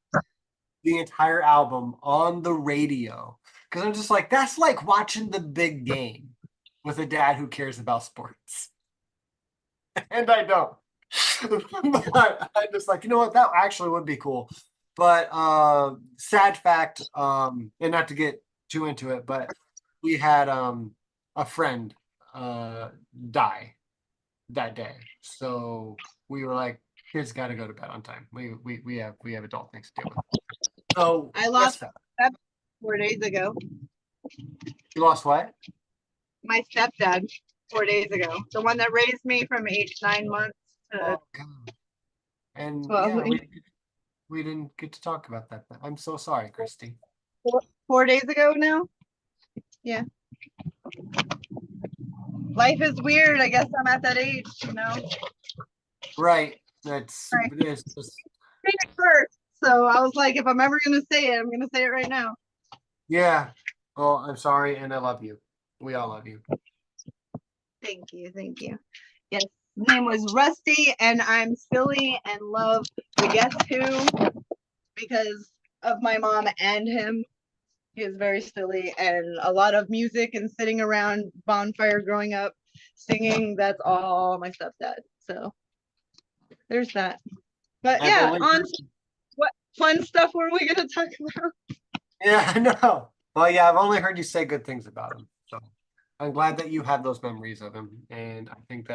Speaker 1: the entire album on the radio. Because I'm just like, that's like watching the big game with a dad who cares about sports. And I don't. But I'm just like, you know what, that actually would be cool. But sad fact, and not to get too into it, but we had a friend die that day. So we were like, kids gotta go to bed on time. We have adult things to deal with. So
Speaker 2: I
Speaker 1: that's
Speaker 2: lost
Speaker 1: that.
Speaker 2: step 4 days ago.
Speaker 1: You lost what?
Speaker 2: My stepdad 4 days ago. The one that raised me from age 9 months to
Speaker 1: Oh, God. And
Speaker 2: 12.
Speaker 1: yeah, we didn't get to talk about that. I'm so sorry, Christy.
Speaker 2: 4 days ago now. Yeah. Life is weird. I guess I'm at that age, you know.
Speaker 1: Right. That's
Speaker 2: Right.
Speaker 1: it's just,
Speaker 2: Say it first. So I was like, if I'm ever gonna say it, I'm gonna say it right now.
Speaker 1: yeah. Oh, I'm sorry, and I love you. We all love you.
Speaker 2: Thank you, thank you. Yes, his name was Rusty, and I'm silly and love the Guess Who because of my mom and him. He was very silly and a lot of music and sitting around bonfire growing up, singing. That's all my stepdad. So there's that. But
Speaker 1: I've
Speaker 2: yeah,
Speaker 1: only
Speaker 2: on to what fun stuff were we gonna talk about?
Speaker 1: Yeah, I know. Well, yeah, I've only heard you say good things about him. So I'm glad that you have those memories of him. And I think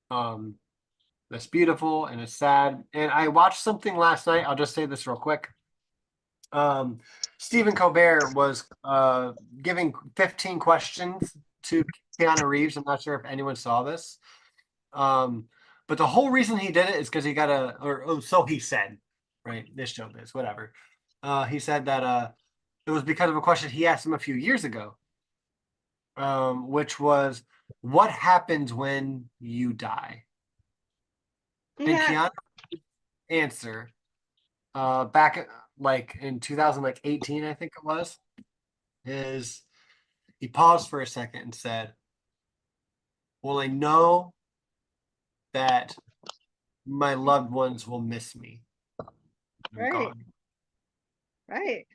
Speaker 1: um that's beautiful and it's sad. And I watched something last night. I'll just say this real quick. Um Stephen Colbert was giving 15 questions to Keanu Reeves. I'm not sure if anyone saw this. But the whole reason he did it is because he got so he said, right? This show this, whatever. He said that it was because of a question he asked him a few years ago, which was, what happens when you die? And
Speaker 2: Yeah.
Speaker 1: Keanu's answer, back like in 2018, I think it was, is he paused for a second and said, well, I know that my loved ones will miss me. I'm
Speaker 2: Right,
Speaker 1: gone.
Speaker 2: right.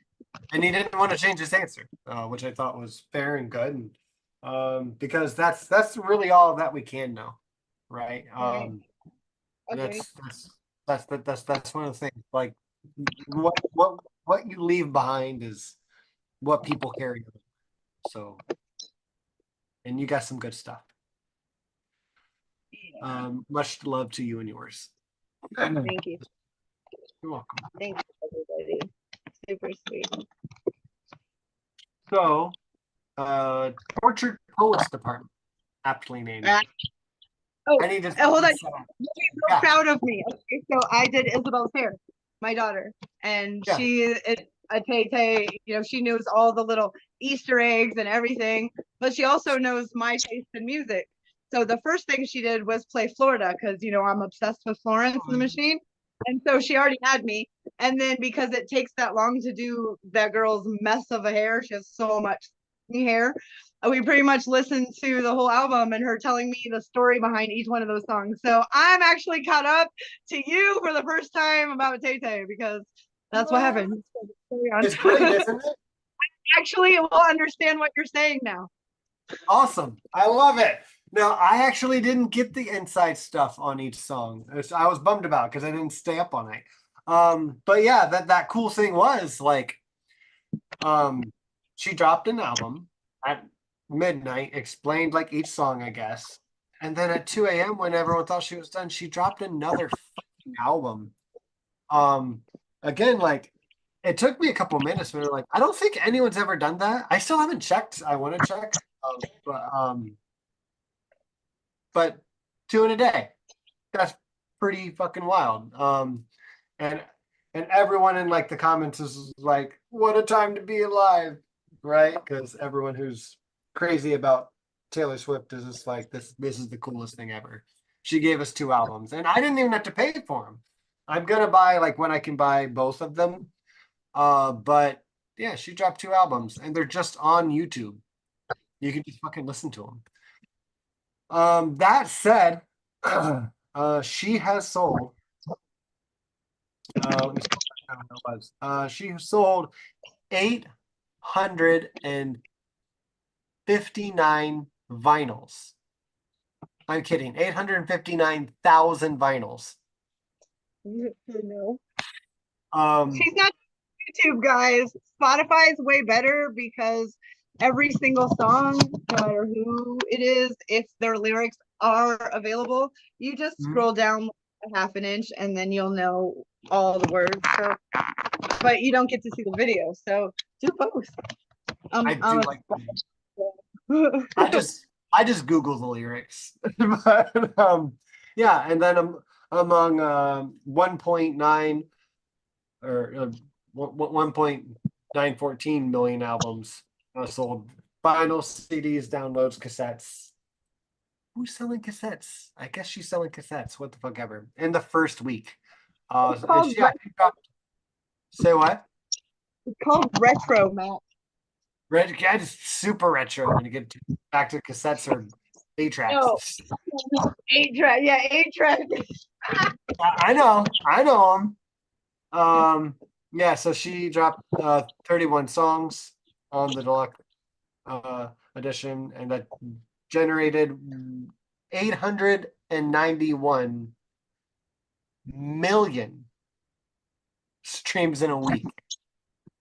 Speaker 1: And he didn't want to change his answer, which I thought was fair and good, and because that's really all that we can know, right?
Speaker 2: Right. Okay.
Speaker 1: That's one of the things. Like what you leave behind is what people carry. So, and you got some good stuff.
Speaker 2: Yeah.
Speaker 1: Much love to you and yours.
Speaker 2: Thank you.
Speaker 1: You're welcome.
Speaker 2: Thank you, everybody. Super sweet.
Speaker 1: So, Tortured Poets Department, aptly named.
Speaker 2: Oh,
Speaker 1: I need to
Speaker 2: hold on.
Speaker 1: say-
Speaker 2: You'll be so
Speaker 1: Yeah.
Speaker 2: proud of me. Okay, so I did Isabel's hair, my daughter, and
Speaker 1: Yeah.
Speaker 2: she is a Tay. You know, she knows all the little Easter eggs and everything, but she also knows my taste in music. So the first thing she did was play Florida because you know I'm obsessed with Florence and the Machine, and so she already had me. And then because it takes that long to do that girl's mess of a hair, she has so much hair. We pretty much listened to the whole album and her telling me the story behind each one of those songs. So I'm actually caught up to you for the first time about Tay Tay because that's what happened.
Speaker 1: It's great, isn't it?
Speaker 2: Actually, will understand what you're saying now.
Speaker 1: Awesome. I love it. Now, I actually didn't get the inside stuff on each song. I was bummed about because I didn't stay up all night. But yeah, that cool thing was like, she dropped an album at midnight, explained like each song, I guess. And then at 2 a.m., when everyone thought she was done, she dropped another fucking album. Again, like it took me a couple of minutes, but like I don't think anyone's ever done that. I still haven't checked. I want to check. But two in a day. That's pretty fucking wild. And everyone in like the comments is like, what a time to be alive, right? Because everyone who's crazy about Taylor Swift is just like this is the coolest thing ever. She gave us 2 albums, and I didn't even have to pay for them. I'm gonna buy like when I can buy both of them. But yeah, she dropped 2 albums, and they're just on YouTube. You can just fucking listen to them. That said, she has sold. Let me see what it was. She sold 859 vinyls. I'm kidding. 859,000 vinyls.
Speaker 2: No.
Speaker 1: Um,
Speaker 2: She's not YouTube, guys. Spotify is way better because every single song, no matter who it is, if their lyrics are available, you just
Speaker 1: Mhm.
Speaker 2: scroll down a half an inch and then you'll know all the words. So, but you don't get to see the video. So do both.
Speaker 1: I do
Speaker 2: I'm
Speaker 1: like. I just Google the lyrics, but yeah, and then among 1.9 or 1.914 million albums sold, vinyl, CDs, downloads, cassettes. Who's selling cassettes? I guess she's selling cassettes. What the fuck ever. In the first week.
Speaker 2: It's called,
Speaker 1: she dropped, say what?
Speaker 2: it's called retro, Matt.
Speaker 1: I just super retro when you get back to cassettes or 8-tracks.
Speaker 2: No. 8-track, yeah, 8-track.
Speaker 1: I know them. Yeah, so she dropped 31 songs on the deluxe edition, and that generated 891 million streams in a week.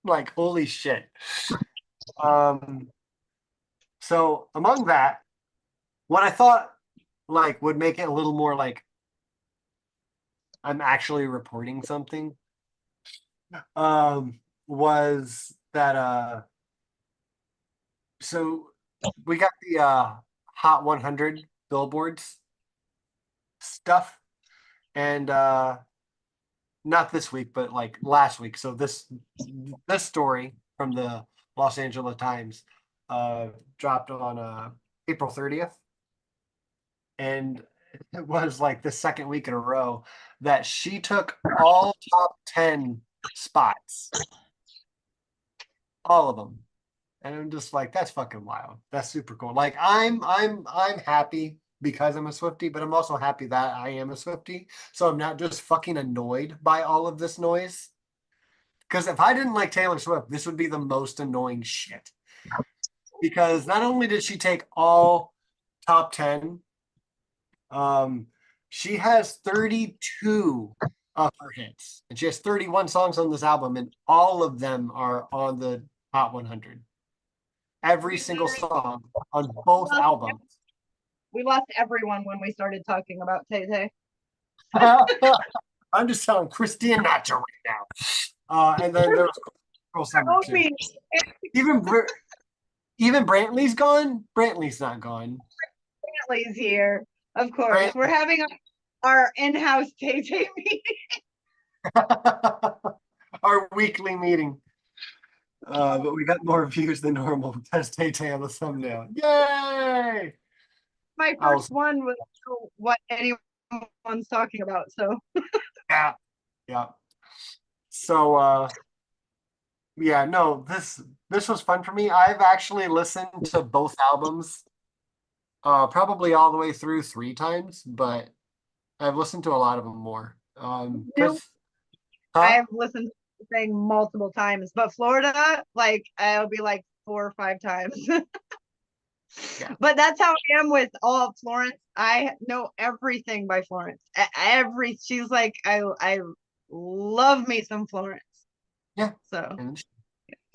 Speaker 1: Like, holy shit. So among that, what I thought like would make it a little more like I'm actually reporting something was that so we got the Hot 100 billboards stuff, and not this week but like last week. So this story from the Los Angeles Times dropped on April 30th, and it was like the second week in a row that she took all top 10 spots, all of them. And I'm just like, that's fucking wild. That's super cool. Like I'm happy because I'm a Swiftie, but I'm also happy that I am a Swiftie. So I'm not just fucking annoyed by all of this noise. Because if I didn't like Taylor Swift, this would be the most annoying shit. Because not only did she take all top 10, she has 32 of her hits. And she has 31 songs on this album, and all of them are on the Hot 100. Every single song on both albums.
Speaker 2: We lost everyone when we started talking about Tay Tay.
Speaker 1: I'm just telling Christy and Nacho right now. And then there was Cruel Summer too. Even Brantley's gone. Brantley's not gone.
Speaker 2: Brantley's here, of course. We're having our in-house Tay Tay meeting.
Speaker 1: Our weekly meeting. But we got more views than normal because Tay Tay on the thumbnail. Yay!
Speaker 2: My first one was what anyone's talking about. So
Speaker 1: yeah. So yeah, no, this was fun for me. I've actually listened to both albums, probably all the way through 3 times, but I've listened to a lot of them more.
Speaker 2: I've listened to the thing multiple times, but Florida, like I'll be like 4 or 5 times.
Speaker 1: Yeah.
Speaker 2: But that's how I am with all of Florence. I know everything by Florence. She's like I love me some Florence.
Speaker 1: Yeah.
Speaker 2: So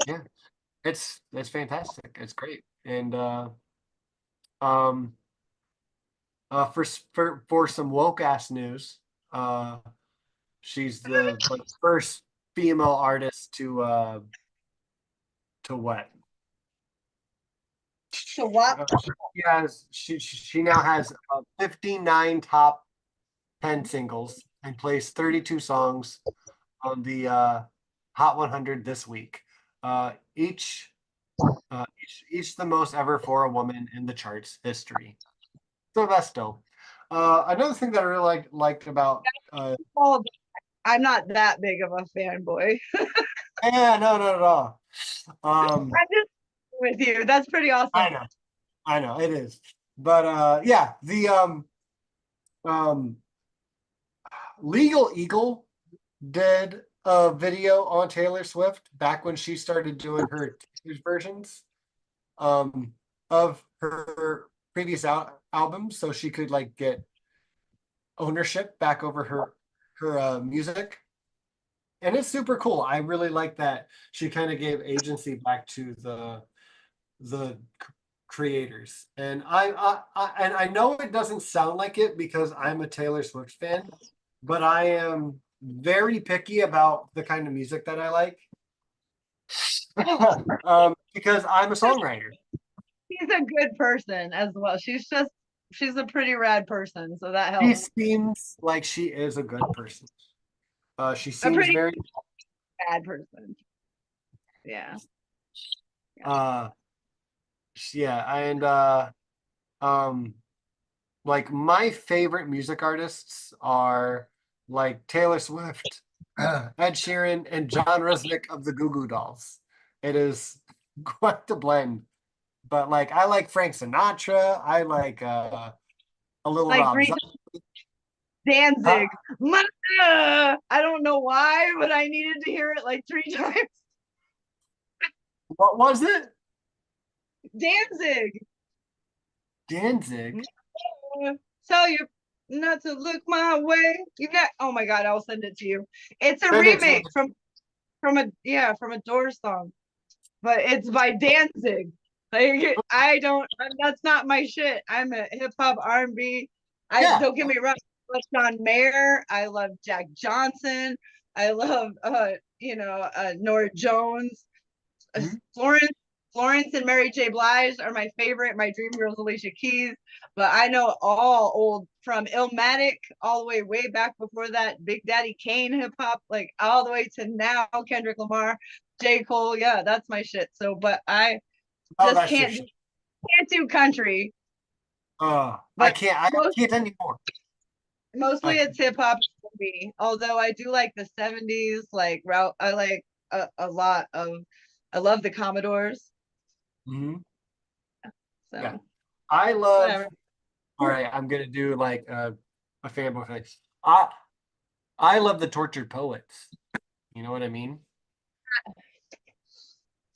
Speaker 1: yeah, it's fantastic. It's great. And for some woke ass news, she's the first female artist to what?
Speaker 2: So what?
Speaker 1: She now has 59 top 10 singles and plays 32 songs on the Hot 100 this week. Each the most ever for a woman in the charts history. So that's dope. Another thing that I really liked about
Speaker 2: I'm not that big of a fanboy.
Speaker 1: yeah, no, not at all.
Speaker 2: I'm just with you. That's pretty awesome.
Speaker 1: I know. I know it is, but yeah, the Legal Eagle did a video on Taylor Swift back when she started doing her teaser's versions of her previous albums, so she could like get ownership back over her music. And it's super cool. I really like that she kind of gave agency back to the creators. And I know it doesn't sound like it because I'm a Taylor Swift fan, but I am very picky about the kind of music that I like. Because I'm a songwriter.
Speaker 2: She's a good person as well. She's a pretty rad person, so that
Speaker 1: She
Speaker 2: helps.
Speaker 1: seems like she is a good person. She
Speaker 2: A
Speaker 1: seems
Speaker 2: pretty
Speaker 1: very
Speaker 2: bad person. Yeah.
Speaker 1: uh yeah, and like my favorite music artists are like Taylor Swift, Ed Sheeran, and John Resnick of the Goo Goo Dolls. It is quite the blend. But like I like Frank Sinatra, I like a little
Speaker 2: Like
Speaker 1: Rob
Speaker 2: three
Speaker 1: Zombie.
Speaker 2: Danzig. I don't know why, but I needed to hear it like 3 times.
Speaker 1: What was it?
Speaker 2: Danzig.
Speaker 1: Danzig.
Speaker 2: Tell you not to look my way. You got. Oh my God, I'll send it to you. It's a
Speaker 1: Send it to
Speaker 2: remake
Speaker 1: me.
Speaker 2: from a Doors song, but it's by Danzig. Like that's not my shit. I'm a hip hop R&B.
Speaker 1: Yeah.
Speaker 2: Don't get me wrong. I love John Mayer. I love Jack Johnson. I love Nora Jones.
Speaker 1: Mhm.
Speaker 2: Florence and Mary J. Blige are my favorite. My dream girl's Alicia Keys, but I know all old from Illmatic all the way back before that, Big Daddy Kane hip hop, like all the way to now Kendrick Lamar, J. Cole. Yeah, that's my shit. So, but I
Speaker 1: Oh,
Speaker 2: just
Speaker 1: that's your
Speaker 2: can't
Speaker 1: shit.
Speaker 2: do country.
Speaker 1: I
Speaker 2: But
Speaker 1: can't anymore.
Speaker 2: mostly
Speaker 1: I
Speaker 2: it's hip hop for me. Although I do like the 70s, like route. I like a lot of. I love the Commodores.
Speaker 1: Mhm.
Speaker 2: So
Speaker 1: Yeah. I love
Speaker 2: whatever.
Speaker 1: all right, I'm gonna do like a fanboy face. I love the Tortured Poets. You know what I mean?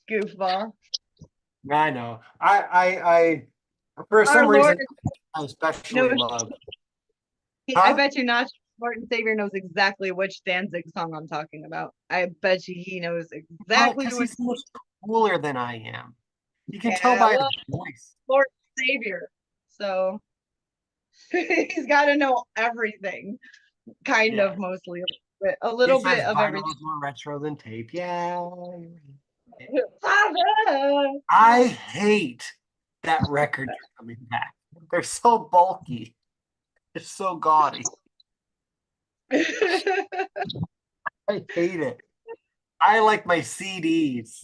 Speaker 2: Goofball.
Speaker 1: I know. I for
Speaker 2: Our
Speaker 1: some
Speaker 2: Lord
Speaker 1: reason I especially
Speaker 2: knows.
Speaker 1: love.
Speaker 2: I
Speaker 1: Huh?
Speaker 2: bet you not. Lord and Savior knows exactly which Danzig song I'm talking about. I bet you he knows exactly
Speaker 1: Because
Speaker 2: which.
Speaker 1: he's so much cooler than I am. You can tell
Speaker 2: Yeah,
Speaker 1: by his
Speaker 2: well,
Speaker 1: voice.
Speaker 2: Lord and Savior. So he's got to know everything, kind
Speaker 1: Yeah.
Speaker 2: of, mostly, but a
Speaker 1: He
Speaker 2: little
Speaker 1: says
Speaker 2: bit of
Speaker 1: vinyl
Speaker 2: everything.
Speaker 1: is more retro than tape. Yeah.
Speaker 2: Father!
Speaker 1: I hate that records are coming back. They're so bulky. They're so gaudy. I hate it. I like my CDs.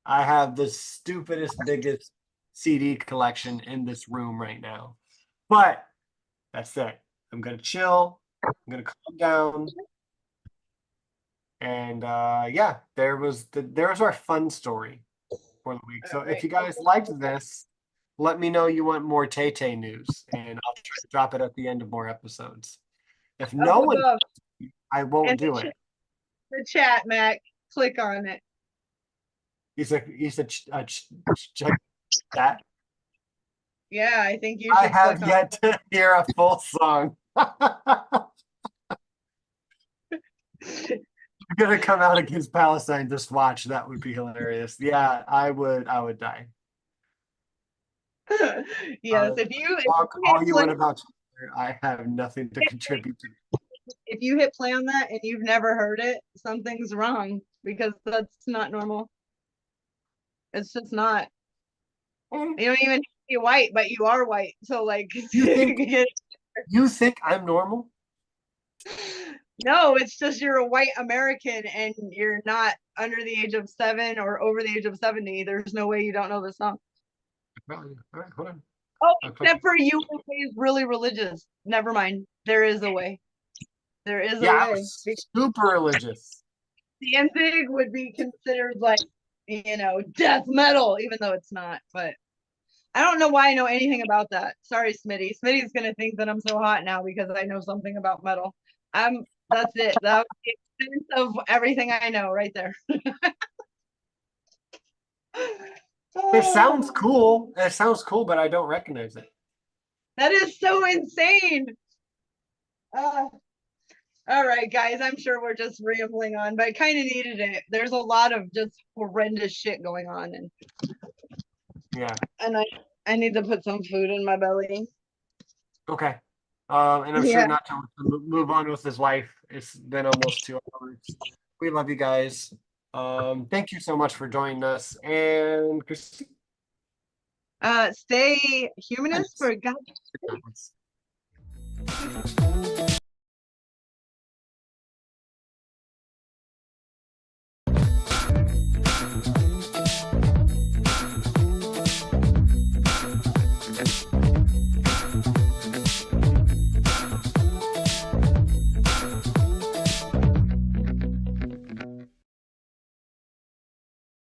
Speaker 1: I have the stupidest, biggest CD collection in this room right now. But that's it. I'm gonna chill. I'm gonna calm down. And yeah, there was our fun story for the week. So
Speaker 2: All
Speaker 1: if
Speaker 2: right.
Speaker 1: you guys liked this, let me know you want more Tay Tay news, and I'll try to drop it at the end of more episodes. If
Speaker 2: Up
Speaker 1: no one,
Speaker 2: above.
Speaker 1: I won't
Speaker 2: And
Speaker 1: do it.
Speaker 2: the chat, Mac. Click on it.
Speaker 1: He said, check that.
Speaker 2: Yeah, I think you
Speaker 1: I
Speaker 2: should click
Speaker 1: have
Speaker 2: on
Speaker 1: yet to hear a full song.
Speaker 2: it.
Speaker 1: Gonna come out against Palestine. Just watch. That would be hilarious. Yeah, I would. I would die.
Speaker 2: Yes, if you
Speaker 1: Talk all
Speaker 2: hit
Speaker 1: you
Speaker 2: play,
Speaker 1: want about Twitter. I have nothing to contribute to.
Speaker 2: if you hit play on that and you've never heard it, something's wrong because that's not normal. It's just not. You don't even be white, but you are white. So like
Speaker 1: You think I'm normal?
Speaker 2: no, it's just you're a white American and you're not under the age of 7 or over the age of 70. There's no way you don't know the song.
Speaker 1: All right, hold on.
Speaker 2: Oh,
Speaker 1: I'll click.
Speaker 2: except for you is really religious. Never mind. There is a way. There is a
Speaker 1: Yeah, I
Speaker 2: way.
Speaker 1: was super religious.
Speaker 2: Danzig would be considered like, you know, death metal, even though it's not. But I don't know why I know anything about that. Sorry, Smitty. Smitty's gonna think that I'm so hot now because I know something about metal. That's it. That was the extent of everything I know right there.
Speaker 1: It sounds cool. It sounds cool, but I don't recognize it.
Speaker 2: That is so insane. All right, guys, I'm sure we're just rambling on, but I kind of needed it. There's a lot of just horrendous shit going on, and
Speaker 1: Yeah.
Speaker 2: I need to put some food in my belly.
Speaker 1: Okay. And I'm
Speaker 2: Yeah.
Speaker 1: sure not to move on with his life. It's been almost 2 hours. We love you guys. Thank you so much for joining us. And Christy?
Speaker 2: Stay humanist for God's sake.